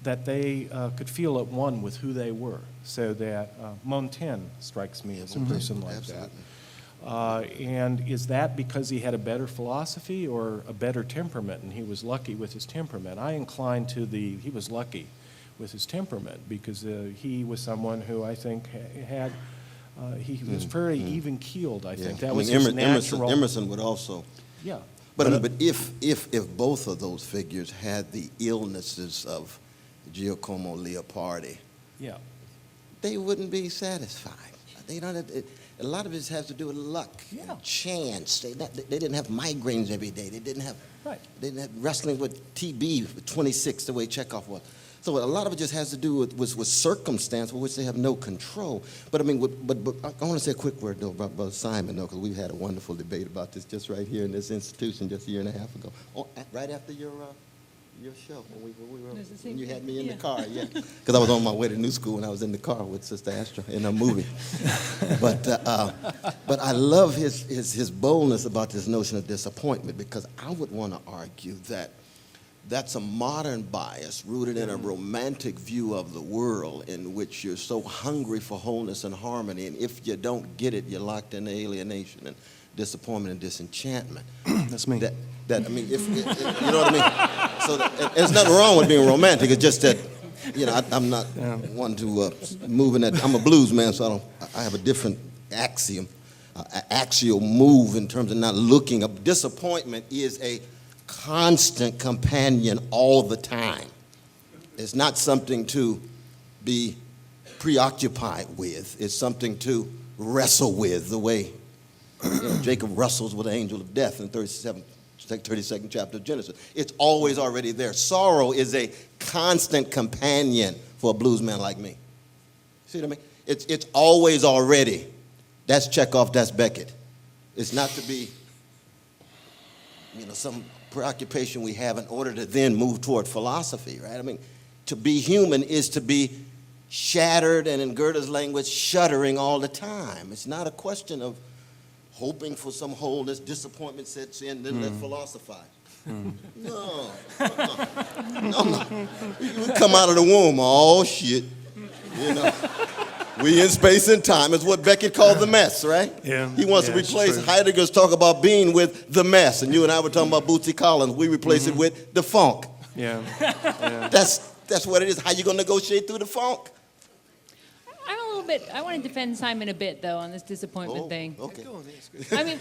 B: that they could feel at one with who they were. So that Montaigne strikes me as a person like that. And is that because he had a better philosophy or a better temperament, and he was lucky with his temperament? I incline to he was lucky with his temperament, because he was someone who I think he was very even-keeled, I think. That was his natural...
F: Emerson would also...
B: Yeah.
F: But if both of those figures had the illnesses of Giacomo Leopardi,
B: Yeah.
F: they wouldn't be satisfied. They don't. A lot of it has to do with luck,
B: Yeah.
F: and chance. They didn't have migraines every day. They didn't have.
B: Right.
F: They didn't have wrestling with TB with 26 the way Chekhov was. So a lot of it just has to do with circumstance for which they have no control. But I mean, but I want to say a quick word though about Brother Simon though, because we've had a wonderful debate about this just right here in this institution just a year and a half ago, right after your show when you had me in the car, yeah, because I was on my way to New School and I was in the car with Sister Astra in a movie. But I love his boldness about this notion of disappointment, because I would want to argue that that's a modern bias rooted in a romantic view of the world in which you're so hungry for wholeness and harmony, and if you don't get it, you're locked in alienation and disappointment and disenchantment.
G: That's me.
F: That I mean, if you know what I mean. So there's nothing wrong with being romantic. It's just that, you know, I'm not one to move in that. I'm a blues man, so I have a different axial move in terms of not looking up. Disappointment is a constant companion all the time. It's not something to be preoccupied with. It's something to wrestle with, the way Jacob wrestles with the angel of death in the 32nd chapter of Genesis. It's always already there. Sorrow is a constant companion for a blues man like me. See what I mean? It's always already. That's Chekhov, that's Beckett. It's not to be, some preoccupation we have in order to then move toward philosophy, right? I mean, to be human is to be shattered, and in Goethe's language, shuddering all the time. It's not a question of hoping for some wholeness, disappointment sets in, then let's philosophize. No. We come out of the womb, oh shit. We in space and time. It's what Beckett called the mess, right?
G: Yeah.
F: He wants to replace Heidegger's talk about being with the mess, and you and I were talking about Bootsy Collins. We replace it with the funk.
G: Yeah.
F: That's what it is. How you gonna negotiate through the funk?
E: I want to defend Simon a bit, though, on this disappointment thing.
F: Okay.
E: I mean,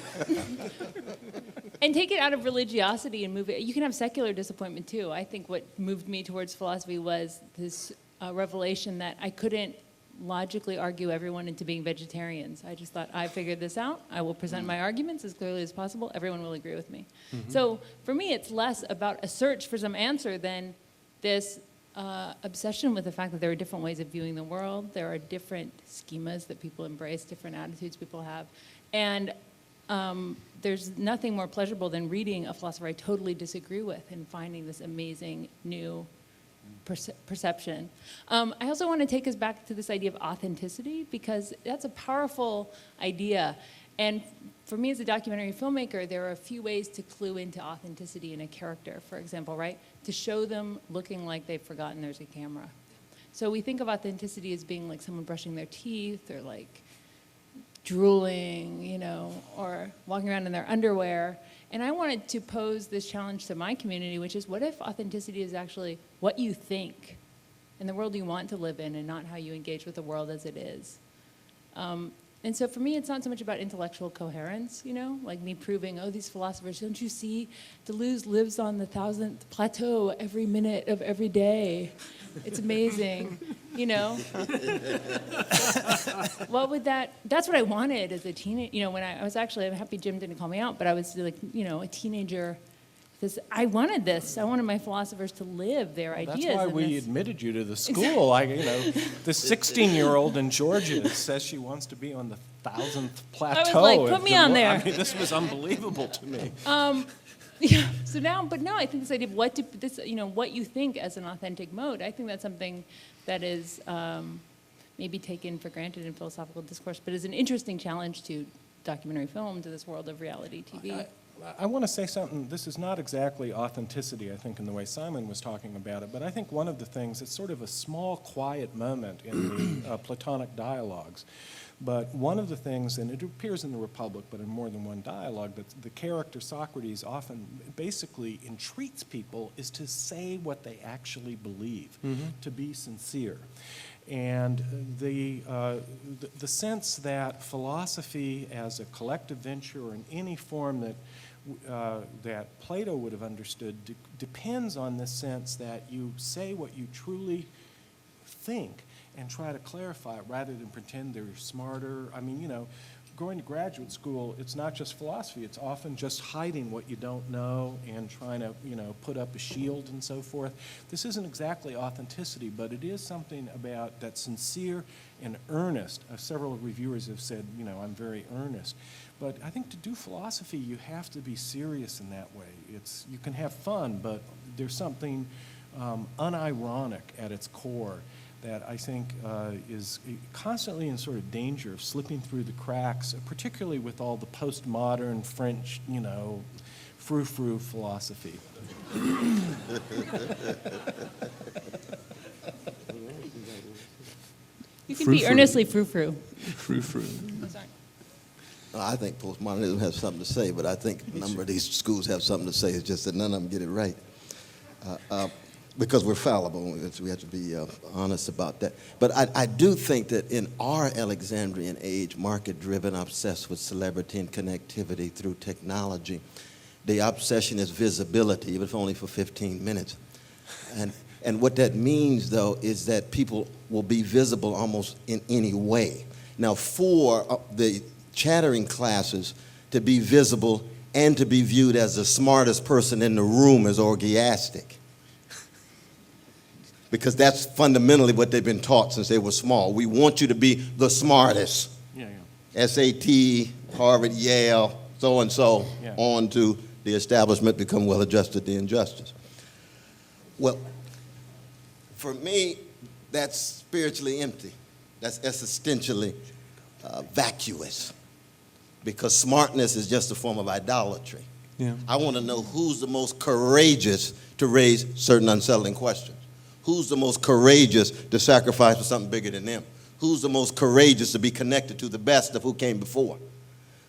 E: and take it out of religiosity and move it. You can have secular disappointment, too. I think what moved me towards philosophy was this revelation that I couldn't logically argue everyone into being vegetarians. I just thought, I figured this out. I will present my arguments as clearly as possible. Everyone will agree with me. So for me, it's less about a search for some answer than this obsession with the fact that there are different ways of viewing the world. There are different schemas that people embrace, different attitudes people have. And there's nothing more pleasurable than reading a philosopher I totally disagree with and finding this amazing new perception. I also want to take us back to this idea of authenticity, because that's a powerful idea. And for me as a documentary filmmaker, there are a few ways to clue into authenticity in a character, for example, right? To show them looking like they've forgotten there's a camera. So we think of authenticity as being like someone brushing their teeth or like drooling, you know, or walking around in their underwear. And I wanted to pose this challenge to my community, which is, what if authenticity is actually what you think and the world you want to live in, and not how you engage with the world as it is? And so for me, it's not so much about intellectual coherence, you know, like me proving, oh, these philosophers, don't you see, Deleuze lives on the 1000th plateau every minute of every day. It's amazing, you know? What would that's what I wanted as a teenager, you know, when I was actually, I'm happy Jim didn't call me out, but I was like, you know, a teenager. I wanted this. I wanted my philosophers to live their ideas.
B: That's why we admitted you to the school. The 16-year-old in Georgia says she wants to be on the 1000th plateau.
E: I was like, put me on there.
B: I mean, this was unbelievable to me.
E: Yeah. So now, but no, I think this idea of what you think as an authentic mode, I think that's something that is maybe taken for granted in philosophical discourse, but is an interesting challenge to documentary film, to this world of reality TV.
B: I want to say something. This is not exactly authenticity, I think, in the way Simon was talking about it, but I think one of the things, it's sort of a small, quiet moment in the Platonic dialogues. But one of the things, and it appears in the Republic, but in more than one dialogue, that the character Socrates often basically entreats people is to say what they actually believe, to be sincere. And the sense that philosophy as a collective venture, or in any form that Plato would have understood, depends on this sense that you say what you truly think and try to clarify it rather than pretend they're smarter. I mean, you know, going to graduate school, it's not just philosophy. It's often just hiding what you don't know and trying to, you know, put up a shield and so forth. This isn't exactly authenticity, but it is something about that sincere and earnest. Several reviewers have said, you know, I'm very earnest. But I think to do philosophy, you have to be serious in that way. You can have fun, but there's something unironic at its core that I think is constantly in sort of danger of slipping through the cracks, particularly with all the postmodern French, you know, frou-frou philosophy.
E: You can be earnestly frou-frou.
G: Frou-frou.
E: Sorry.
F: I think postmodernism has something to say, but I think a number of these schools have something to say. It's just that none of them get it right. Because we're fallible, we have to be honest about that. But I do think that in our Alexandrian age, market-driven, obsessed with celebrity and connectivity through technology, the obsession is visibility, even if only for 15 minutes. And what that means, though, is that people will be visible almost in any way. Now, for the chattering classes to be visible and to be viewed as the smartest person in the room is orgiastic. Because that's fundamentally what they've been taught since they were small. We want you to be the smartest. Yeah. SAT, Harvard, Yale, so-and-so, on to the establishment, become well-adjusted to injustice. Well, for me, that's spiritually empty. That's existentially vacuous. Because smartness is just a form of idolatry. Yeah. I want to know who's the most courageous to raise certain unsettling questions. Who's the most courageous to sacrifice for something bigger than them? Who's the most courageous to be connected to the best of who came before?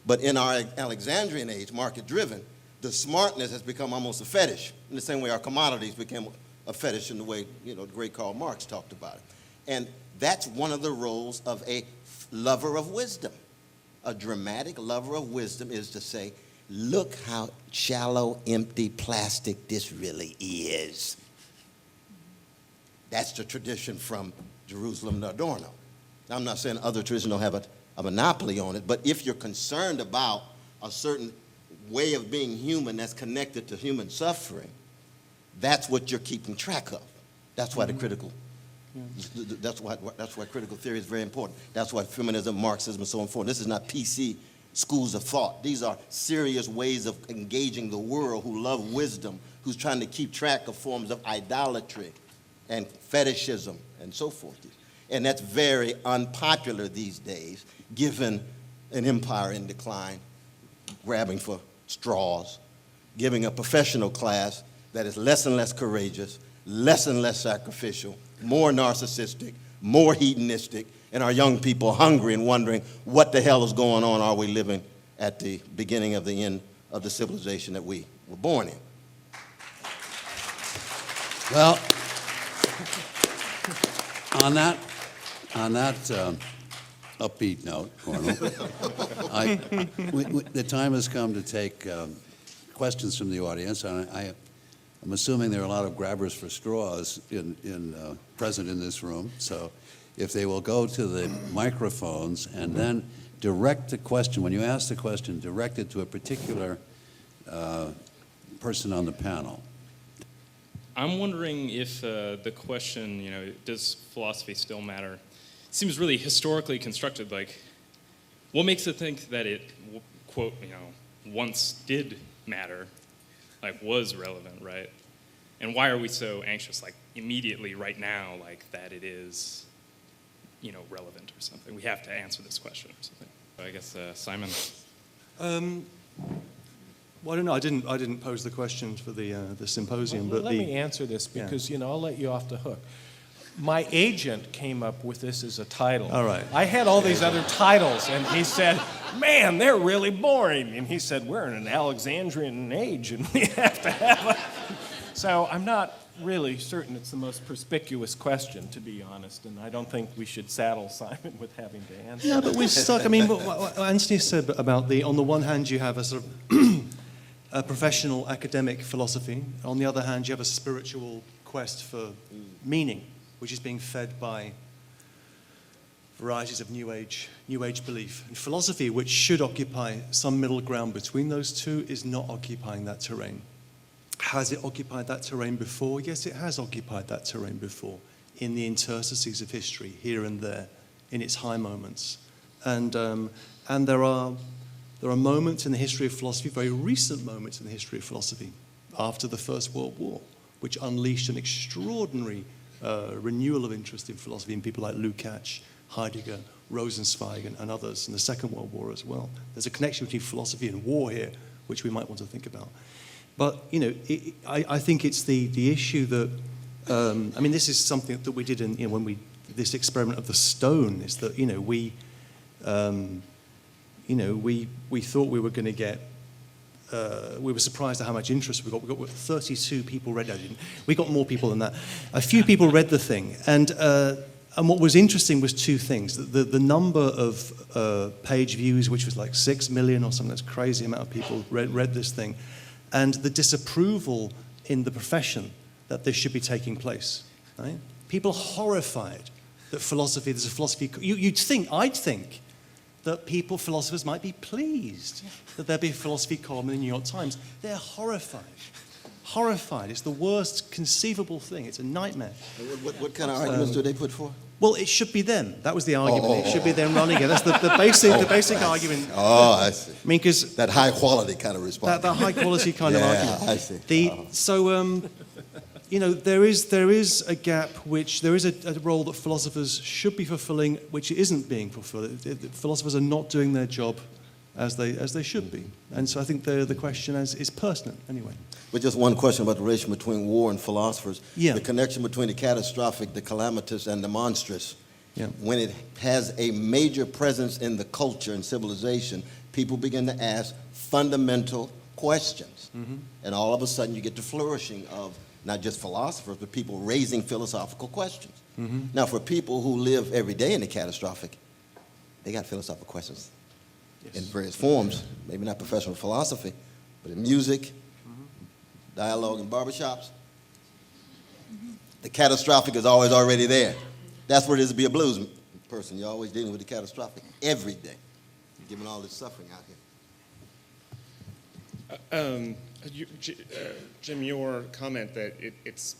F: But in our Alexandrian age, market-driven, the smartness has become almost a fetish, in the same way our commodities became a fetish in the way, you know, the great Karl Marx talked about it. And that's one of the roles of a lover of wisdom. A dramatic lover of wisdom is to say, look how shallow, empty, plastic this really is. That's the tradition from Jerusalem to Adorno. Now, I'm not saying other traditions don't have a monopoly on it, but if you're concerned about a certain way of being human that's connected to human suffering, that's what you're keeping track of. That's why the critical, that's why critical theory is very important. That's why feminism, Marxism, and so on and forth. This is not PC schools of thought. These are serious ways of engaging the world who love wisdom, who's trying to keep track of forms of idolatry and fetishism and so forth. And that's very unpopular these days, given an empire in decline, grabbing for straws, giving a professional class that is less and less courageous, less and less sacrificial, more narcissistic, more hedonistic, and our young people hungry and wondering what the hell is going on. Are we living at the beginning of the end of the civilization that we were born in?
C: Well, on that upbeat note, Cornel, the time has come to take questions from the audience, and I'm assuming there are a lot of grabbers for straws present in this room. So, if they will go to the microphones and then direct the question, when you ask the question, direct it to a particular person on the panel.
H: I'm wondering if the question, does philosophy still matter, seems really historically constructed. Like, what makes it think that it, quote, once did matter, like was relevant, right? And why are we so anxious, like immediately right now, like that it is, relevant or something? We have to answer this question or something. I guess Simon.
G: Well, I don't know. I didn't pose the question for the symposium, but
B: let me answer this because I'll let you off the hook. My agent came up with this as a title.
G: All right.
B: I had all these other titles, and he said, "Man, they're really boring." And he said, "We're in an Alexandrian age, and we have to have a." So I'm not really certain it's the most perspicuous question, to be honest, and I don't think we should saddle Simon with having to answer.
G: Yeah, but we're stuck. I mean, what Anthony said about on the one hand, you have a sort of a professional academic philosophy. On the other hand, you have a spiritual quest for meaning, which is being fed by varieties of New Age belief. And philosophy, which should occupy some middle ground between those two, is not occupying that terrain. Has it occupied that terrain before? Yes, it has occupied that terrain before, in the interstices of history, here and there, in its high moments. And there are moments in the history of philosophy, very recent moments in the history of philosophy, after the First World War, which unleashed an extraordinary renewal of interest in philosophy in people like Lukács, Heidegger, Rosenzweig, and others, in the Second World War as well. There's a connection between philosophy and war here, which we might want to think about. But, I think it's the issue that, this is something that we did when this experiment of the stone, is that, we thought we were going to get, we were surprised at how much interest we got. We got 32 people read it. We got more people than that. A few people read the thing. And what was interesting was two things. The number of page views, which was like 6 million or something, that's crazy amount of people read this thing. And the disapproval in the profession that this should be taking place. Right? People horrified that there's a philosophy. I'd think that philosophers might be pleased that there be a philosophy column in the New York Times. They're horrified. Horrified. It's the worst conceivable thing. It's a nightmare.
F: What kind of arguments do they put forth?
G: Well, it should be them. That was the argument. It should be them running it. That's the basic argument.
F: Oh, I see.
G: I mean, because
F: that high quality kind of response.
G: That high quality kind of argument.
F: I see.
G: There is a gap, there is a role that philosophers should be fulfilling, which isn't being fulfilled. Philosophers are not doing their job as they should be. And so I think the question is pertinent anyway.
F: But just one question about the relation between war and philosophers.
G: Yeah.
F: The connection between the catastrophic, the calamitous, and the monstrous.
G: Yeah.
F: When it has a major presence in the culture and civilization, people begin to ask fundamental questions. Mm-hmm. And all of a sudden you get the flourishing of not just philosophers, but people raising philosophical questions. Mm-hmm. Now, for people who live every day in the catastrophic, they got philosophical questions in various forms, maybe not professional philosophy, but in music, dialogue in barbershops. The catastrophic is always already there. That's what it is to be a blues person. You're always dealing with the catastrophic every day, given all this suffering out here.
I: Jim, your comment that it's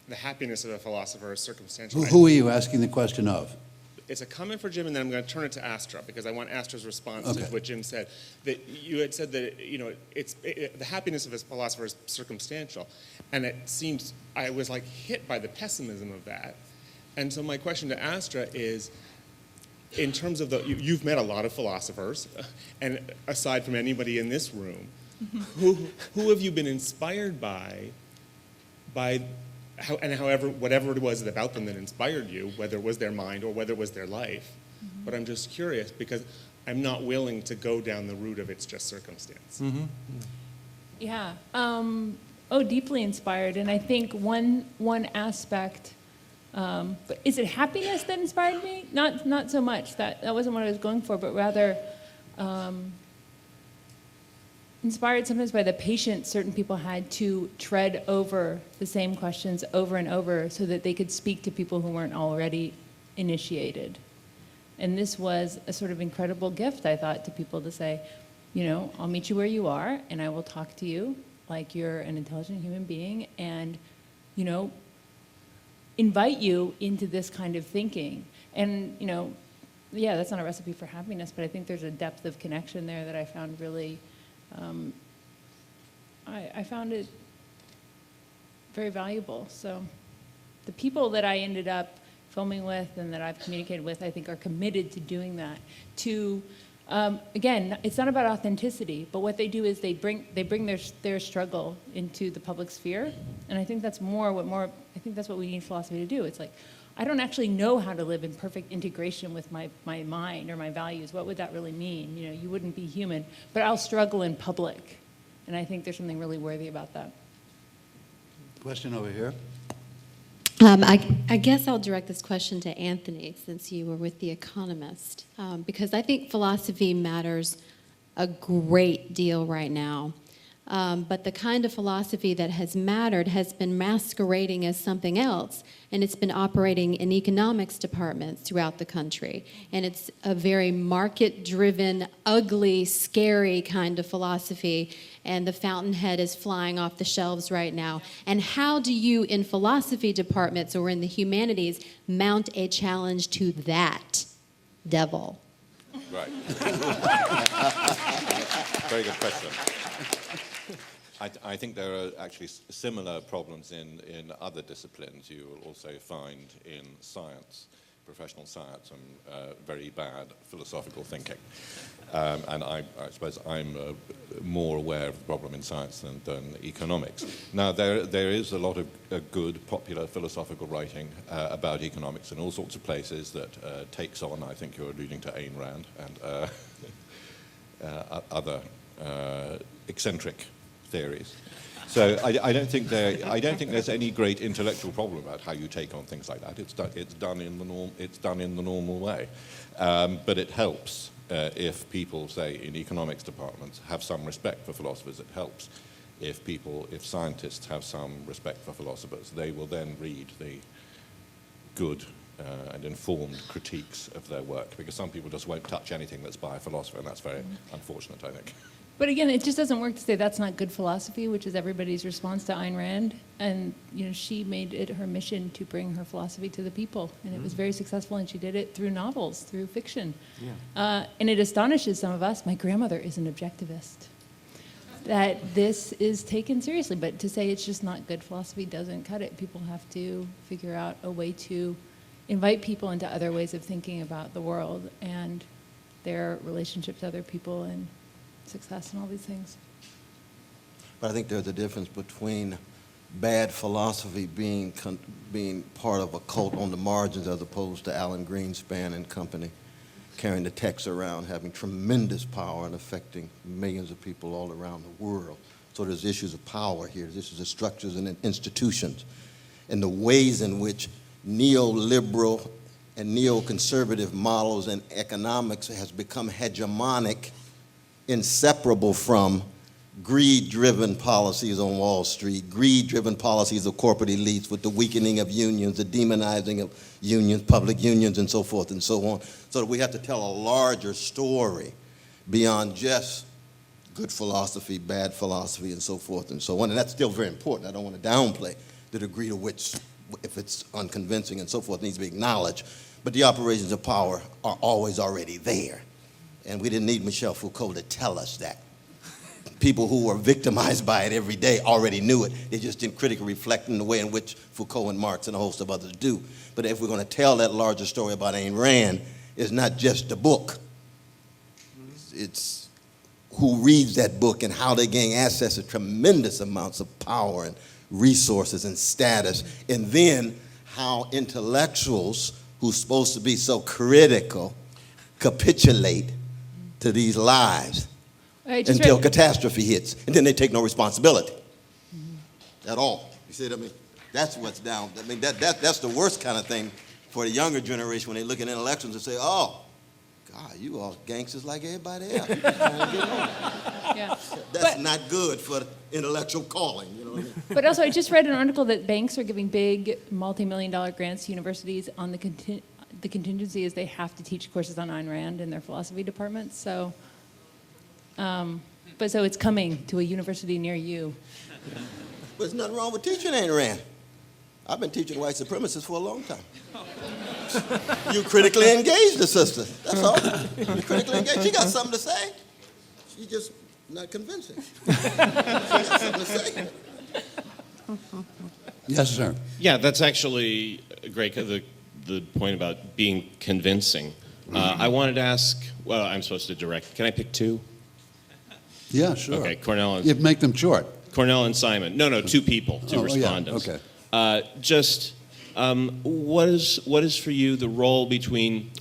I: the happiness of a philosopher is circumstantial.
C: Who are you asking the question of?
I: it's a comment for Jim, and then I'm going to turn it to Astra, because I want Astra's response
C: Okay.
I: to what Jim said. That you had said that, the happiness of a philosopher is circumstantial. And it seems, I was like hit by the pessimism of that. And so my question to Astra is, in terms of you've met a lot of philosophers, and aside from anybody in this room, who have you been inspired by whatever it was about them that inspired you, whether it was their mind or whether it was their life. But I'm just curious because I'm not willing to go down the route of it's just circumstance.
E: Yeah. Deeply inspired. And I think one aspect, but is it happiness that inspired me? Not so much. That wasn't what I was going for, but rather inspired sometimes by the patience certain people had to tread over the same questions over and over so that they could speak to people who weren't already initiated. And this was a sort of incredible gift, I thought, to people to say, I'll meet you where you are, and I will talk to you like you're an intelligent human being, and, invite you into this kind of thinking. And, that's not a recipe for happiness, but I think there's a depth of connection there that I found really, I found it very valuable. So the people that I ended up filming with and that I've communicated with, I think are committed to doing that. To, again, it's not about authenticity, but what they do is they bring their struggle into the public sphere. And I think that's I think that's what we need philosophy to do. It's like, I don't actually know how to live in perfect integration with my mind or my values. What would that really mean? You wouldn't be human, but I'll struggle in public. And I think there's something really worthy about that.
C: Question over here.
J: I guess I'll direct this question to Anthony, since you were with The Economist, because I think philosophy matters a great deal right now. But the kind of philosophy that has mattered has been masquerading as something else, and it's been operating in economics departments throughout the country. And it's a very market-driven, ugly, scary kind of philosophy, and the fountainhead is flying off the shelves right now. And how do you, in philosophy departments or in the humanities, mount a challenge to that devil?
D: Right. Very good question. I think there are actually similar problems in other disciplines. You will also find in science, professional science, very bad philosophical thinking. And I suppose I'm more aware of the problem in science than economics. Now, there is a lot of good popular philosophical writing about economics in all sorts of places that takes on, I think you're alluding to Ayn Rand and other eccentric theories. So I don't think there's any great intellectual problem about how you take on things like that. It's done in the normal way, but it helps if people, say, in economics departments have some respect for philosophers. It helps if scientists have some respect for philosophers. They will then read the good and informed critiques of their work, because some people just won't touch anything that's by a philosopher, and that's very unfortunate, I think.
E: But again, it just doesn't work to say that's not good philosophy, which is everybody's response to Ayn Rand. And she made it her mission to bring her philosophy to the people, and it was very successful. And she did it through novels, through fiction. Yeah. And it astonishes some of us. My grandmother is an objectivist. That this is taken seriously, but to say it's just not good philosophy doesn't cut it. People have to figure out a way to invite people into other ways of thinking about the world and their relationship to other people and success and all these things.
F: But I think there's a difference between bad philosophy being part of a cult on the margins as opposed to Alan Greenspan and company carrying the text around, having tremendous power and affecting millions of people all around the world. So there's issues of power here, there's issues of structures and institutions, and the ways in which neoliberal and neoconservative models and economics has become hegemonic, inseparable from greed-driven policies on Wall Street, greed-driven policies of corporate elites with the weakening of unions, the demonizing of unions, public unions, and so forth and so on. So that we have to tell a larger story beyond just good philosophy, bad philosophy, and so forth and so on. And that's still very important. I don't want to downplay the degree to which, if it's unconvincing and so forth, needs to be acknowledged. but the operations of power are always already there. And we didn't need Michel Foucault to tell us that. People who were victimized by it every day already knew it. They just didn't critically reflect in the way in which Foucault and Marx and a host of others do. But if we're going to tell that larger story about Ayn Rand, it's not just the book. It's who reads that book and how they gain access to tremendous amounts of power and resources and status, and then how intellectuals who's supposed to be so critical capitulate to these lies until catastrophe hits, and then they take no responsibility at all. You see what I mean? That's what's down. I mean, that's the worst kind of thing for the younger generation when they look at intellectuals and say, oh, God, you all gangsters like everybody else. You just trying to get on.
E: Yeah.
F: That's not good for the intellectual calling, you know what I mean?
E: But also, I just read an article that banks are giving big multi-million-dollar grants to universities on the contingency is they have to teach courses on Ayn Rand in their philosophy departments. So, but so it's coming to a university near you.
F: But there's nothing wrong with teaching Ayn Rand. I've been teaching white supremacists for a long time. You critically engage the sister. That's all. You critically engage. She got something to say. She's just not convincing. She got something to say.
C: Yes, sir.
K: Yeah, that's actually great, the point about being convincing. I wanted to ask, well, I'm supposed to direct. Can I pick two?
C: Yeah, sure.
K: Okay, Cornel and,
C: You make them short.
K: Cornel and Simon. No, two people, two respondents.
C: Yeah, okay.
K: What is for you the role between,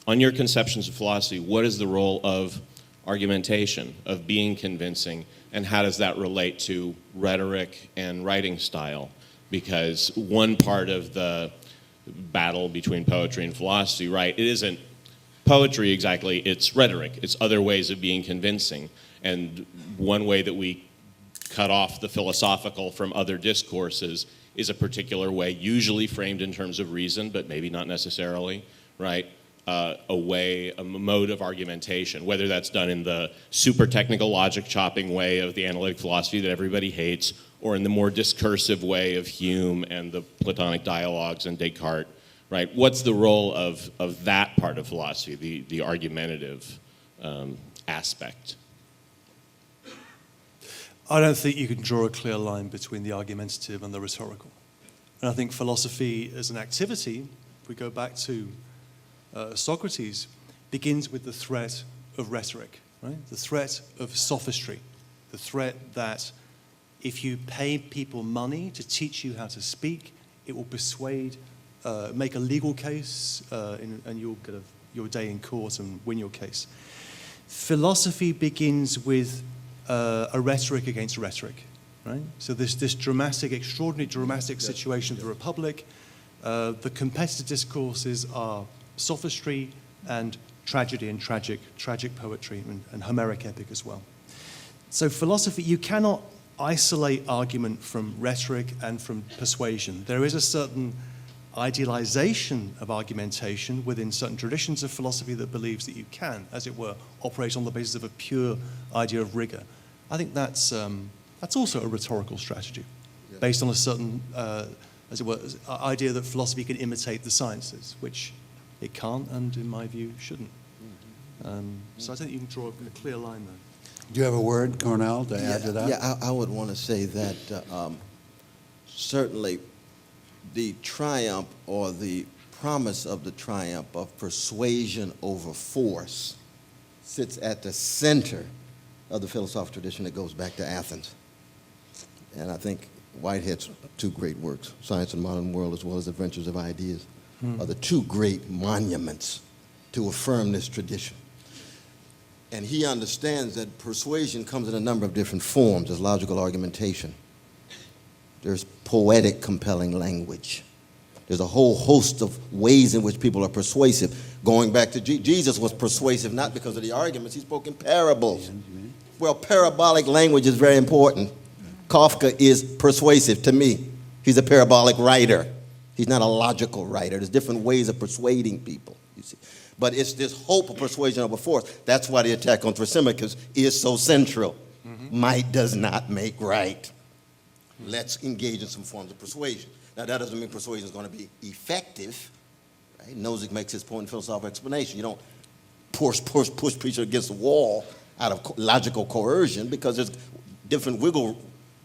K: on your conceptions of philosophy, what is the role of argumentation, of being convincing, and how does that relate to rhetoric and writing style? Because one part of the battle between poetry and philosophy, right, it isn't poetry exactly, it's rhetoric. It's other ways of being convincing. And one way that we cut off the philosophical from other discourses is a particular way, usually framed in terms of reason, but maybe not necessarily, right? A mode of argumentation, whether that's done in the super technical logic chopping way of the analytic philosophy that everybody hates, or in the more discursive way of Hume and the Platonic dialogues and Descartes, right? What's the role of that part of philosophy, the argumentative aspect?
G: I don't think you can draw a clear line between the argumentative and the rhetorical. And I think philosophy as an activity, if we go back to Socrates, begins with the threat of rhetoric, right? The threat of sophistry, the threat that if you pay people money to teach you how to speak, it will persuade, make a legal case, and you'll get your day in court and win your case. Philosophy begins with a rhetoric against rhetoric, right? So this dramatic, extraordinary dramatic situation of the Republic, the competitive discourses are sophistry and tragedy and tragic poetry and Homeric epic as well. So philosophy, you cannot isolate argument from rhetoric and from persuasion. There is a certain idealization of argumentation within certain traditions of philosophy that believes that you can, as it were, operate on the basis of a pure idea of rigor. I think that's also a rhetorical strategy, based on a certain, as it were, idea that philosophy can imitate the sciences, which it can't, and in my view, shouldn't. So I think you can draw a clear line there.
C: Do you have a word, Cornel, to add to that?
F: Yeah, I would want to say that certainly the triumph or the promise of the triumph of persuasion over force sits at the center of the philosophical tradition that goes back to Athens. And I think Whitehead's two great works, Science and the Modern World as well as Adventures of Ideas, are the two great monuments to affirm this tradition. And he understands that persuasion comes in a number of different forms. There's logical argumentation. There's poetic, compelling language. There's a whole host of ways in which people are persuasive. Going back to Jesus was persuasive not because of the arguments. He spoke in parables. Well, parabolic language is very important. Kafka is persuasive to me. He's a parabolic writer. He's not a logical writer. There's different ways of persuading people, you see. But it's this hope of persuasion over force. That's why the attack on Thrasymachus is so central. Might does not make right. Let's engage in some forms of persuasion. Now, that doesn't mean persuasion is going to be effective, right? Nozick makes his point in philosophical explanation. You don't push preacher against the wall out of logical coercion, because there's different wiggle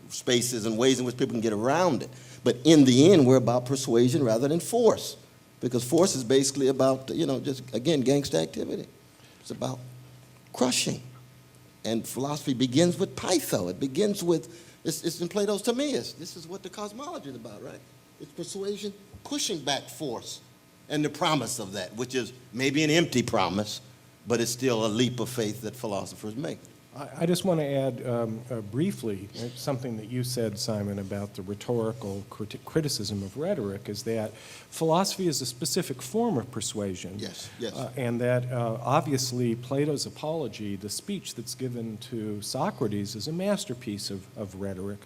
F: spaces and ways in which people can get around it. But in the end, we're about persuasion rather than force, because force is basically about, just, again, gangster activity. It's about crushing. And philosophy begins with pytho. It begins with, it's in Plato's Timaeus. This is what the cosmology is about, right? It's persuasion pushing back force and the promise of that, which is maybe an empty promise, but it's still a leap of faith that philosophers make.
B: I just want to add briefly something that you said, Simon, about the rhetorical criticism of rhetoric, is that philosophy is a specific form of persuasion.
F: Yes, yes.
B: And that obviously Plato's Apology, the speech that's given to Socrates, is a masterpiece of rhetoric.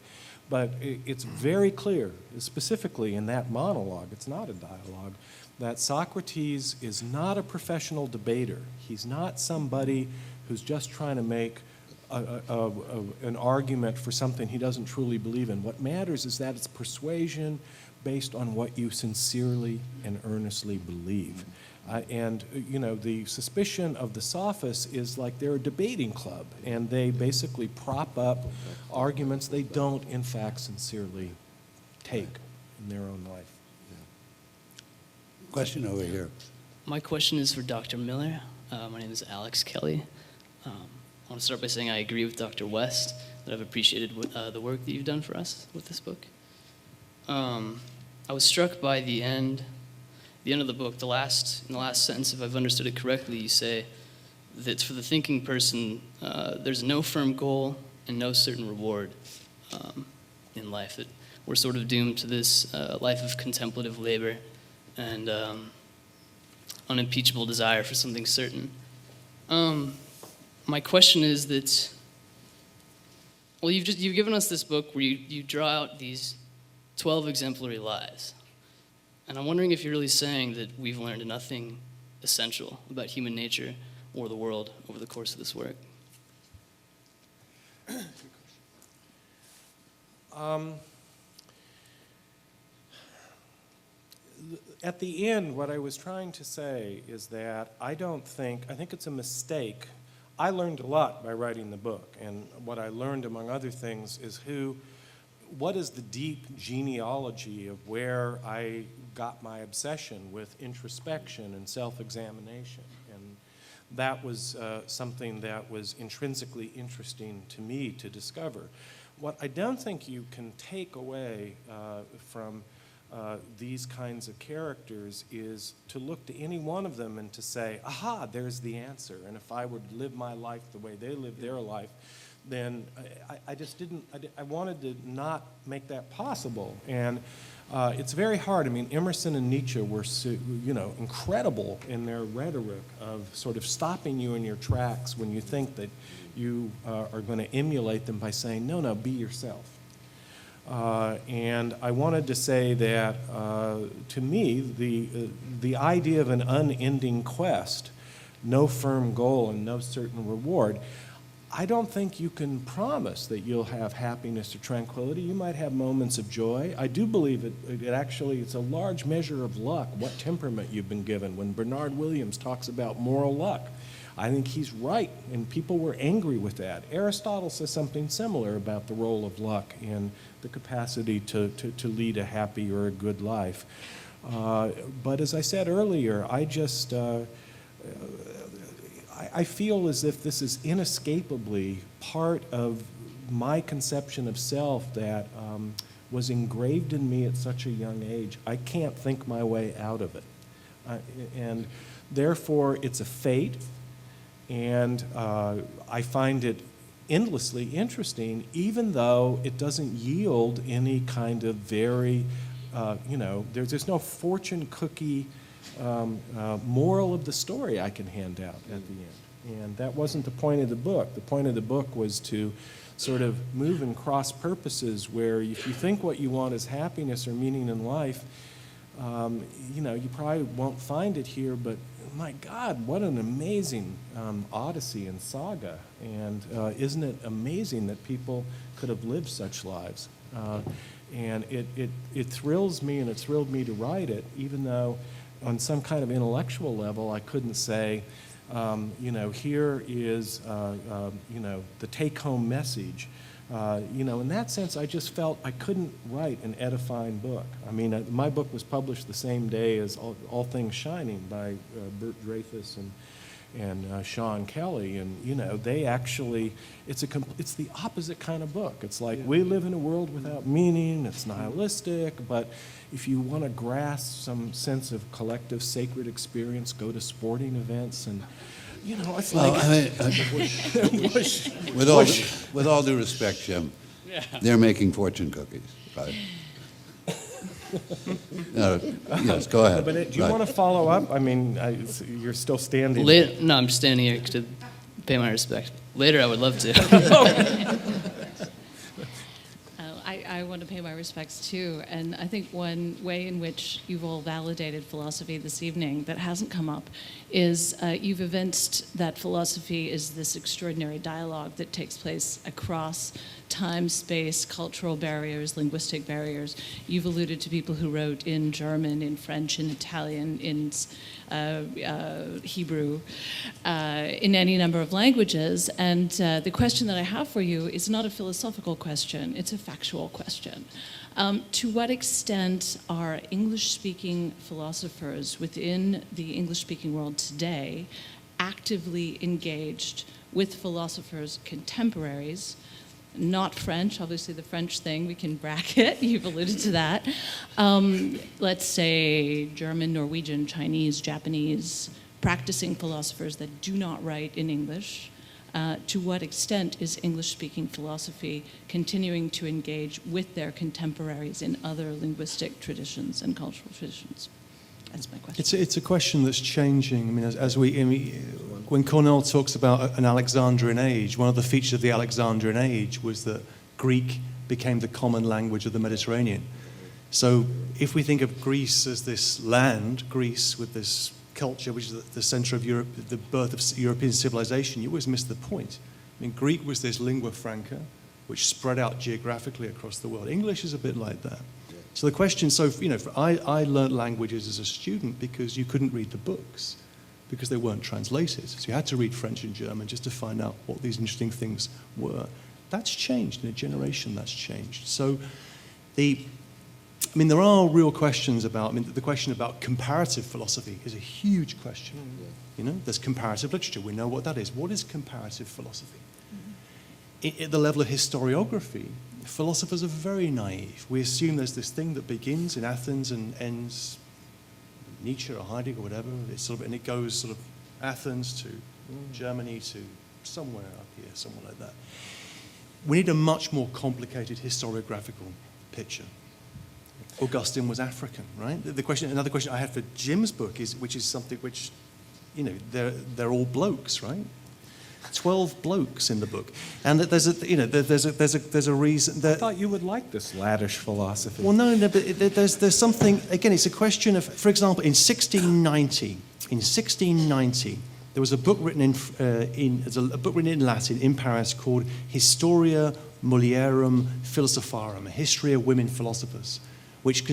B: But it's very clear, specifically in that monologue, it's not a dialogue, that Socrates is not a professional debater. He's not somebody who's just trying to make an argument for something he doesn't truly believe in. What matters is that it's persuasion based on what you sincerely and earnestly believe. And the suspicion of the sophists is like they're a debating club, and they basically prop up arguments they don't, in fact, sincerely take in their own life.
C: Question over here.
L: My question is for Dr. Miller. My name is Alex Kelly. I want to start by saying I agree with Dr. West, that I've appreciated the work that you've done for us with this book. I was struck by the end of the book, in the last sentence, if I've understood it correctly, you say that for the thinking person, there's no firm goal and no certain reward in life, that we're sort of doomed to this life of contemplative labor and unimpeachable desire for something certain. My question is that, well, you've given us this book where you draw out these 12 exemplary lies. And I'm wondering if you're really saying that we've learned nothing essential about human nature or the world over the course of this work.
B: At the end, what I was trying to say is that I think it's a mistake. I learned a lot by writing the book, and what I learned, among other things, is what is the deep genealogy of where I got my obsession with introspection and self-examination. And that was something that was intrinsically interesting to me to discover. What I don't think you can take away from these kinds of characters is to look to any one of them and to say, aha, there's the answer. And if I would live my life the way they lived their life, then I wanted to not make that possible. And it's very hard. I mean, Emerson and Nietzsche were, incredible in their rhetoric of sort of stopping you in your tracks when you think that you are going to emulate them by saying, no, be yourself. And I wanted to say that, to me, the idea of an unending quest, no firm goal and no certain reward, I don't think you can promise that you'll have happiness or tranquility. You might have moments of joy. I do believe it's a large measure of luck, what temperament you've been given. When Bernard Williams talks about moral luck, I think he's right, and people were angry with that. Aristotle says something similar about the role of luck in the capacity to lead a happy or a good life. But as I said earlier, I feel as if this is inescapably part of my conception of self that was engraved in me at such a young age. I can't think my way out of it. And therefore, it's a fate. And I find it endlessly interesting, even though it doesn't yield any kind of very, there's no fortune cookie moral of the story I can hand out at the end. And that wasn't the point of the book. The point of the book was to sort of move in cross purposes where if you think what you want is happiness or meaning in life, you probably won't find it here, but my God, what an amazing odyssey and saga. And isn't it amazing that people could have lived such lives? And it thrills me, and it thrilled me to write it, even though on some kind of intellectual level, I couldn't say, here is, the take-home message. In that sense, I just felt I couldn't write an edifying book. I mean, my book was published the same day as All Things Shining by Bert Dreyfuss and Sean Kelly, and they actually, it's the opposite kind of book. It's like, we live in a world without meaning, it's nihilistic, but if you want to grasp some sense of collective sacred experience, go to sporting events, and it's
C: Well,
B: like...
C: I mean, with all due respect, Jim, they're making fortune cookies, right? No, yes, go ahead.
B: But do you want to follow up? I mean, you're still standing.
L: No, I'm just standing here to pay my respect. Later, I would love to.
M: I want to pay my respects too, and I think one way in which you've all validated philosophy this evening that hasn't come up is you've evinced that philosophy is this extraordinary dialogue that takes place across time, space, cultural barriers, linguistic barriers. You've alluded to people who wrote in German, in French, in Italian, in Hebrew, in any number of languages. And the question that I have for you is not a philosophical question, it's a factual question. To what extent are English-speaking philosophers within the English-speaking world today actively engaged with philosophers contemporaries, not French, obviously the French thing we can bracket, you've alluded to that. Let's say German, Norwegian, Chinese, Japanese, practicing philosophers that do not write in English. To what extent is English-speaking philosophy continuing to engage with their contemporaries in other linguistic traditions and cultural traditions? That's my question.
G: It's a question that's changing. I mean, when Cornel talks about an Alexandrian age, one of the features of the Alexandrian age was that Greek became the common language of the Mediterranean. So if we think of Greece as this land, Greece with this culture, which is the center of Europe, the birth of European civilization, you always miss the point. I mean, Greek was this lingua franca, which spread out geographically across the world. English is a bit like that. So the question, I learned languages as a student because you couldn't read the books, because they weren't translated. So you had to read French and German just to find out what these interesting things were. That's changed. In a generation, that's changed. So there are real questions about, the question about comparative philosophy is a huge question. There's comparative literature. We know what that is. What is comparative philosophy? At the level of historiography, philosophers are very naive. We assume there's this thing that begins in Athens and ends Nietzsche or Heidegger or whatever. And it goes sort of Athens to Germany to somewhere up here, somewhere like that. We need a much more complicated historiographical picture. Augustine was African, right? Another question I had for Jim's book which is something which, they're all blokes, right? 12 blokes in the book, and there's a reason that.
B: I thought you would like this laddish philosophy.
G: Well, no, but there's something. Again, it's a question of, for example, in 1690, there was a book written in Latin in Paris called Historia Mulierum Philosopharum, a history of women philosophers, which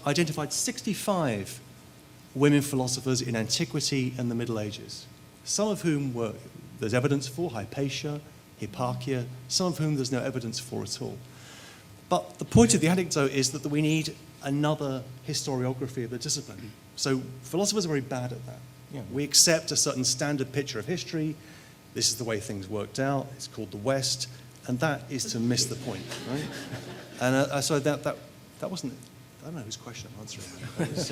G: identified 65 women philosophers in antiquity and the Middle Ages. Some of whom there's evidence for, Hypatia, Hipparchia, some of whom there's no evidence for at all. But the point of the anecdote is that we need another historiography of the discipline. So philosophers are very bad at that. We accept a certain standard picture of history. This is the way things worked out. It's called the West, and that is to miss the point, right? And so that wasn't, I don't know whose question I'm answering. That was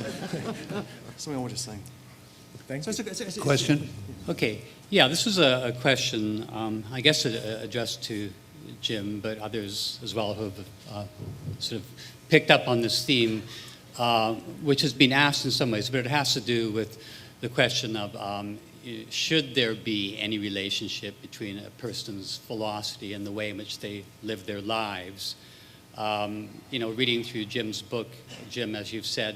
G: something I wanted to say.
B: Thank you.
G: So
C: Question?
N: Okay. Yeah, this was a question, I guess, addressed to Jim, but others as well who have sort of picked up on this theme, which has been asked in some ways, but it has to do with the question of should there be any relationship between a person's philosophy and the way in which they live their lives. Reading through Jim's book, Jim, as you've said,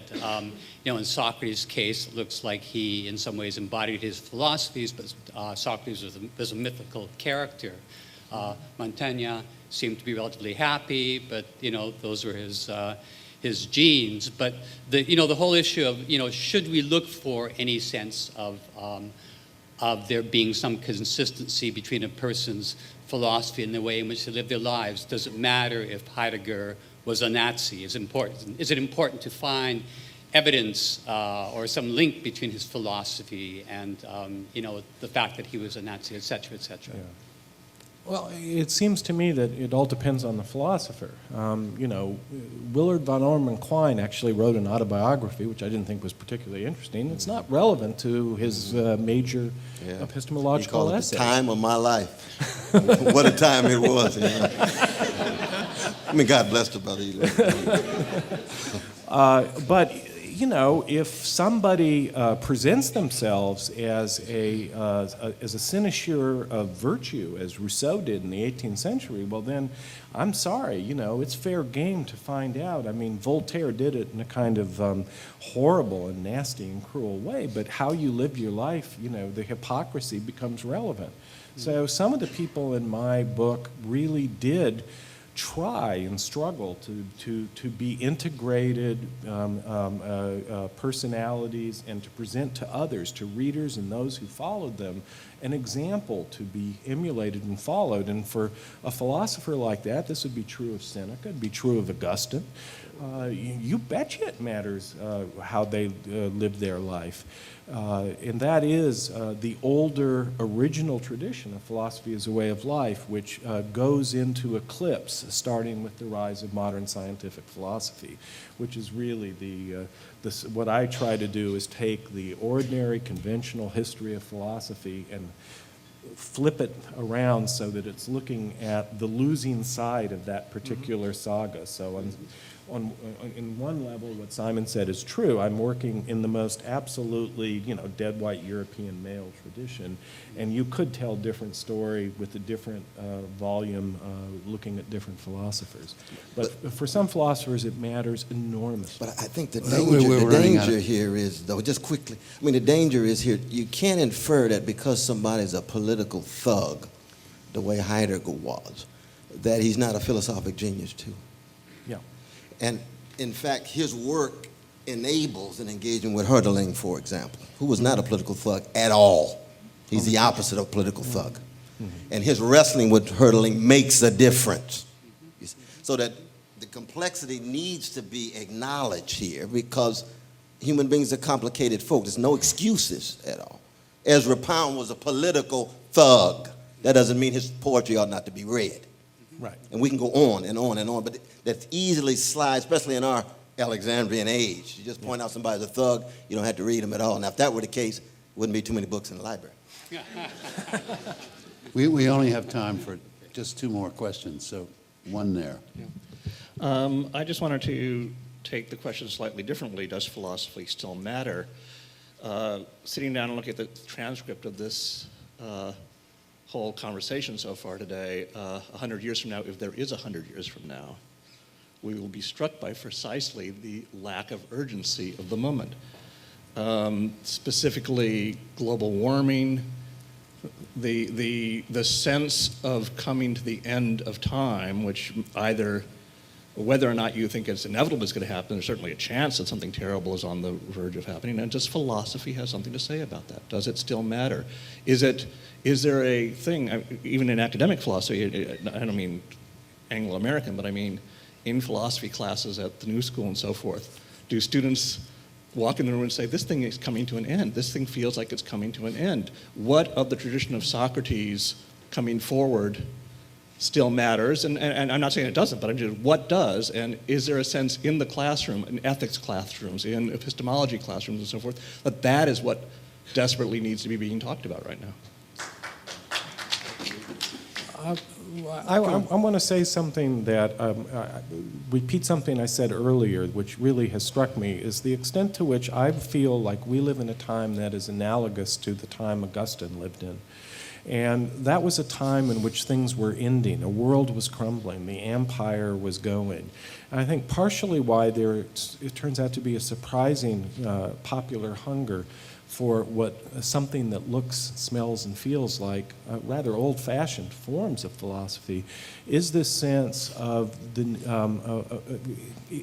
N: in Socrates' case, it looks like he, in some ways, embodied his philosophies, but Socrates was a mythical character. Montaigne seemed to be relatively happy, but, those were his his genes. But the whole issue of should we look for any sense of there being some consistency between a person's philosophy and the way in which they live their lives? Does it matter if Heidegger was a Nazi? Is it important to find evidence or some link between his philosophy and the fact that he was a Nazi, et cetera, et cetera?
B: Yeah. Well, it seems to me that it all depends on the philosopher. Willard von Orman Quine actually wrote an autobiography, which I didn't think was particularly interesting. It's not relevant to his major epistemological
F: He called it
B: essays.
F: the time of my life. What a time it was. I mean, God bless the brother.
B: But if somebody presents themselves as a cynosure of virtue, as Rousseau did in the 18th century, well then, I'm sorry, it's fair game to find out. I mean, Voltaire did it in a kind of horrible and nasty and cruel way, but how you live your life, the hypocrisy becomes relevant. So some of the people in my book really did try and struggle to be integrated personalities and to present to others, to readers and those who followed them, an example to be emulated and followed. And for a philosopher like that, this would be true of Seneca, it'd be true of Augustine. You betcha it matters how they live their life. And that is the older original tradition of philosophy as a way of life, which goes into eclipse starting with the rise of modern scientific philosophy, which is really what I try to do is take the ordinary conventional history of philosophy and flip it around so that it's looking at the losing side of that particular saga. So in one level, what Simon said is true. I'm working in the most absolutely, dead white European male tradition, and you could tell a different story with a different volume, looking at different philosophers. But for some philosophers, it matters enormously.
F: But I think the danger here is, though, just quickly, the danger is here, you can't infer that because somebody's a political thug, the way Heidegger was, that he's not a philosophic genius, too.
B: Yeah.
F: And in fact, his work enables an engagement with Hölderlin, for example, who was not a political thug at all. He's the opposite of a political thug. And his wrestling with Hölderlin makes a difference. So that the complexity needs to be acknowledged here, because human beings are complicated folk. There's no excuses at all. Ezra Pound was a political thug. That doesn't mean his poetry ought not to be read.
B: Right.
F: And we can go on and on and on, but that easily slides, especially in our Alexandrian age. You just point out somebody's a thug, you don't have to read him at all. Now, if that were the case, wouldn't be too many books in the library.
C: We only have time for just two more questions, so one there.
O: I just wanted to take the question slightly differently. Does philosophy still matter? Sitting down and looking at the transcript of this whole conversation so far today, 100 years from now, if there is 100 years from now, we will be struck by precisely the lack of urgency of the moment. Specifically, global warming, the sense of coming to the end of time, which either, whether or not you think it's inevitable it's going to happen, there's certainly a chance that something terrible is on the verge of happening, and just philosophy has something to say about that. Does it still matter? Is there a thing, even in academic philosophy, I don't mean Anglo-American, but I mean in philosophy classes at the New School and so forth, do students walk in the room and say, this thing is coming to an end, this thing feels like it's coming to an end? What of the tradition of Socrates coming forward still matters? And I'm not saying it doesn't, but I'm just, what does? And is there a sense in the classroom, in ethics classrooms, in epistemology classrooms and so forth, that that is what desperately needs to be being talked about right now?
B: I want to say something that, repeat something I said earlier, which really has struck me, is the extent to which I feel like we live in a time that is analogous to the time Augustine lived in. And that was a time in which things were ending. A world was crumbling. The empire was going. And I think partially why it turns out to be a surprising popular hunger for something that looks, smells, and feels like rather old-fashioned forms of philosophy is this sense of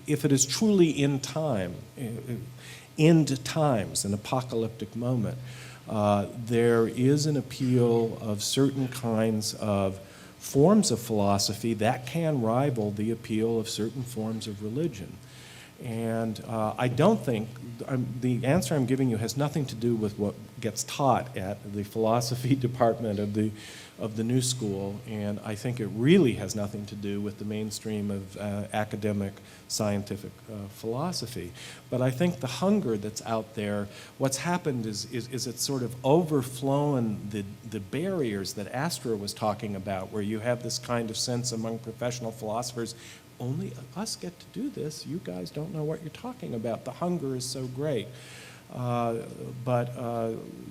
B: if it is truly in time, end times, an apocalyptic moment, there is an appeal of certain kinds of forms of philosophy that can rival the appeal of certain forms of religion. And I don't think, the answer I'm giving you has nothing to do with what gets taught at the philosophy department of the New School, and I think it really has nothing to do with the mainstream of academic scientific philosophy. But I think the hunger that's out there, what's happened is it's sort of overflown the barriers that Astra was talking about, where you have this kind of sense among professional philosophers, only us get to do this, you guys don't know what you're talking about. The hunger is so great. But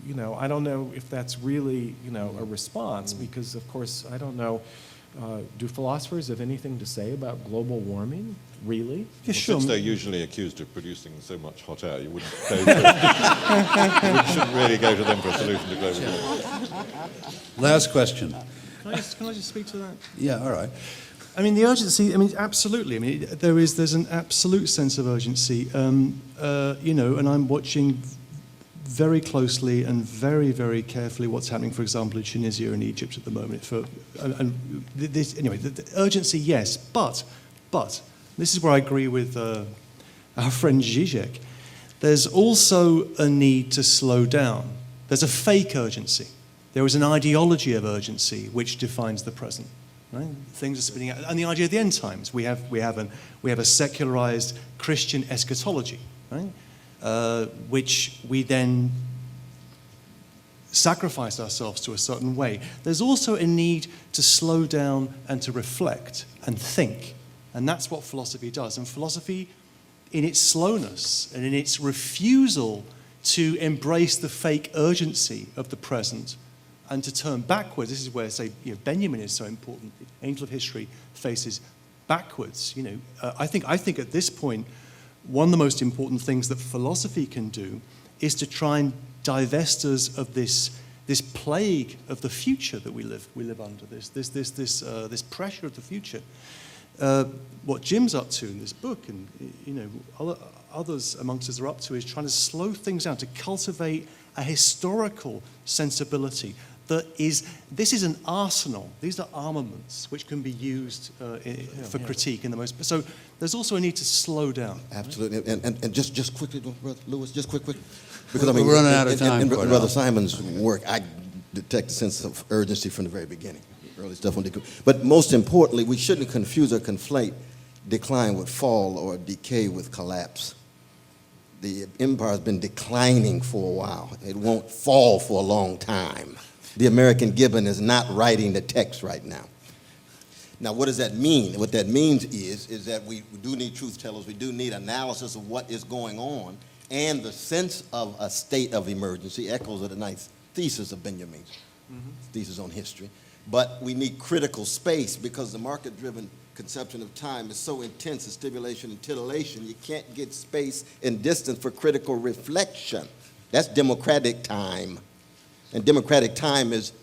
B: you know, I don't know if that's really, you know, a response, because of course, I don't know, do philosophers have anything to say about global warming, really?
G: Yeah, sure.
D: Since they're usually accused of producing so much hot air, you wouldn't go to, you shouldn't really go to them for a solution to global warming.
C: Last question.
G: Can I just speak to that?
C: Yeah, all right.
G: I mean, the urgency, I mean, absolutely. I mean, there's an absolute sense of urgency, you know, and I'm watching very closely and very, very carefully what's happening, for example, in Tunisia and Egypt at the moment. Anyway, the urgency, yes, but this is where I agree with our friend Zizek. There's also a need to slow down. There's a fake urgency. There is an ideology of urgency which defines the present. Right? Things are spinning out, and the idea of the end times. We have a secularized Christian eschatology, right? Which we then sacrifice ourselves to a certain way. There's also a need to slow down and to reflect and think, and that's what philosophy does. And philosophy, in its slowness and in its refusal to embrace the fake urgency of the present, and to turn backwards. This is where, say, you know, Benjamin is so important. Angel of History faces backwards. You know, I think at this point, one of the most important things that philosophy can do is to try and divest us of this plague of the future that we live under. This pressure of the future. What Jim's up to in this book, and you know, others amongst us are up to, is trying to slow things down, to cultivate a historical sensibility. This is an arsenal. These are armaments which can be used for critique in the most. So there's also a need to slow down.
F: Absolutely, and just quickly, Brother Lewis, just quick, because I mean,
C: we're running out of time.
F: In Brother Simon's work, I detect a sense of urgency from the very beginning. Early stuff on decline. But most importantly, we shouldn't confuse or conflate decline with fall or decay with collapse. The empire has been declining for a while. It won't fall for a long time. The American Gibbon is not writing the text right now. Now, what does that mean? What that means is that we do need truth tellers. We do need analysis of what is going on, and the sense of a state of emergency echoes of the ninth thesis of Benjamin's thesis on history. But we need critical space, because the market-driven conception of time is so intense in stimulation and titillation, you can't get space and distance for critical reflection. That's democratic time. And democratic time is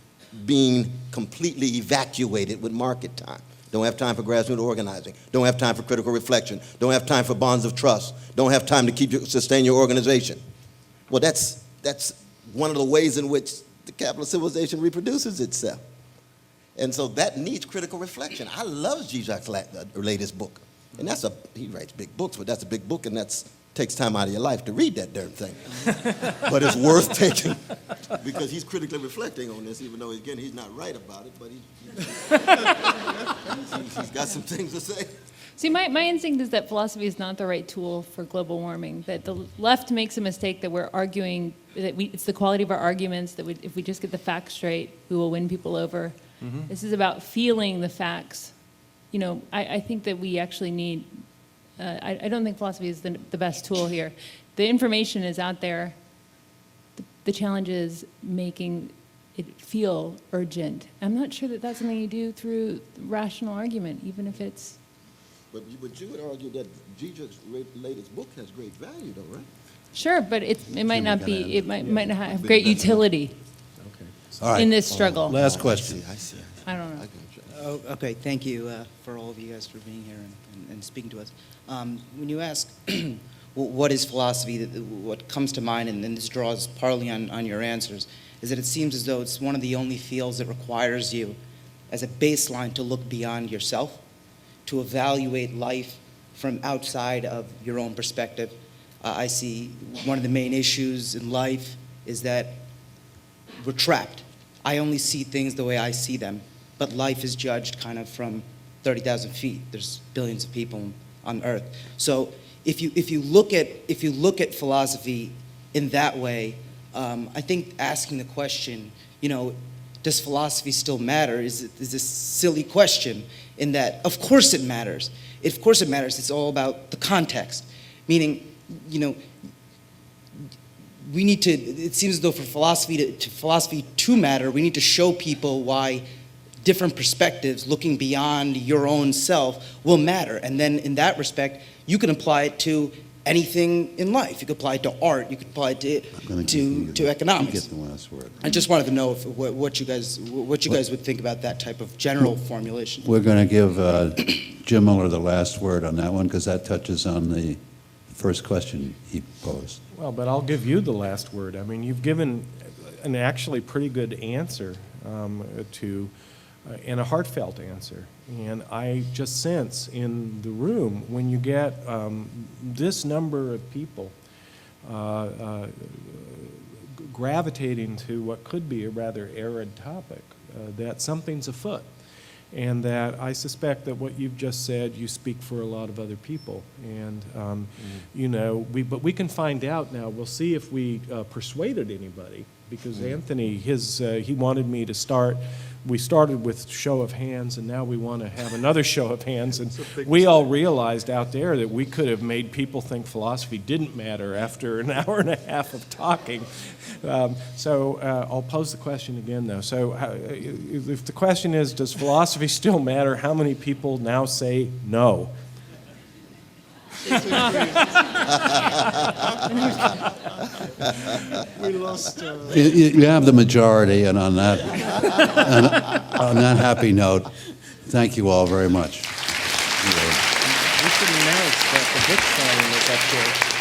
F: being completely evacuated with market time. Don't have time for grassroots organizing. Don't have time for critical reflection. Don't have time for bonds of trust. Don't have time to sustain your organization. Well, that's one of the ways in which the capitalist civilization reproduces itself. And so that needs critical reflection. I love Zizek's latest book. And he writes big books, but that's a big book, and takes time out of your life to read that darn thing. But it's worth taking, because he's critically reflecting on this, even though, again, he's not right about it, but he's got some things to say.
E: See, my instinct is that philosophy is not the right tool for global warming, that the left makes a mistake that we're arguing, that it's the quality of our arguments, that if we just get the facts straight, we will win people over. Mm-hmm. This is about feeling the facts. You know, I think that we actually need, I don't think philosophy is the best tool here. The information is out there. The challenge is making it feel urgent. I'm not sure that that's something you do through rational argument, even if it's...
F: But you would argue that Zizek's latest book has great value, though, right?
E: Sure, but it might
C: Jim,
E: not
C: we're
E: be,
C: gonna
E: it might not have great utility
C: All right.
E: in this struggle.
C: Last question.
F: I see.
E: I don't know.
P: Oh, okay, thank you for all of you guys for being here and speaking to us. When you ask what is philosophy, what comes to mind, and this draws partly on your answers, is that it seems as though it's one of the only fields that requires you as a baseline to look beyond yourself, to evaluate life from outside of your own perspective. I see one of the main issues in life is that we're trapped. I only see things the way I see them, but life is judged kind of from 30,000 feet. There's billions of people on Earth. So if you look at philosophy in that way, I think asking the question, does philosophy still matter, is this silly question in that, of course it matters. Of course it matters. It's all about the context. Meaning, we need to, it seems as though for philosophy to matter, we need to show people why different perspectives, looking beyond your own self, will matter. And then in that respect, you can apply it to anything in life. You could apply it to art. You could apply it to economics.
C: You get the last word.
P: I just wanted to know what you guys would think about that type of general formulation.
C: We're going to give Jim Miller the last word on that one because that touches on the first question he posed.
B: Well, but I'll give you the last word. I mean, you've given an actually pretty good answer and a heartfelt answer. And I just sense in the room, when you get this number of people gravitating to what could be a rather arid topic, that something's afoot. And that I suspect that what you've just said, you speak for a lot of other people. And, but we can find out now. We'll see if we persuaded anybody, because Anthony, he wanted me to start. We started with show of hands, and now we want to have another show of hands. And we all realized out there that we could have made people think philosophy didn't matter after an hour and a half of talking. So I'll pose the question again, though. So if the question is, does philosophy still matter, how many people now say no?
G: We lost.
C: You have the majority, and on that happy note, thank you all very much.
B: We should announce that the book signing is up there.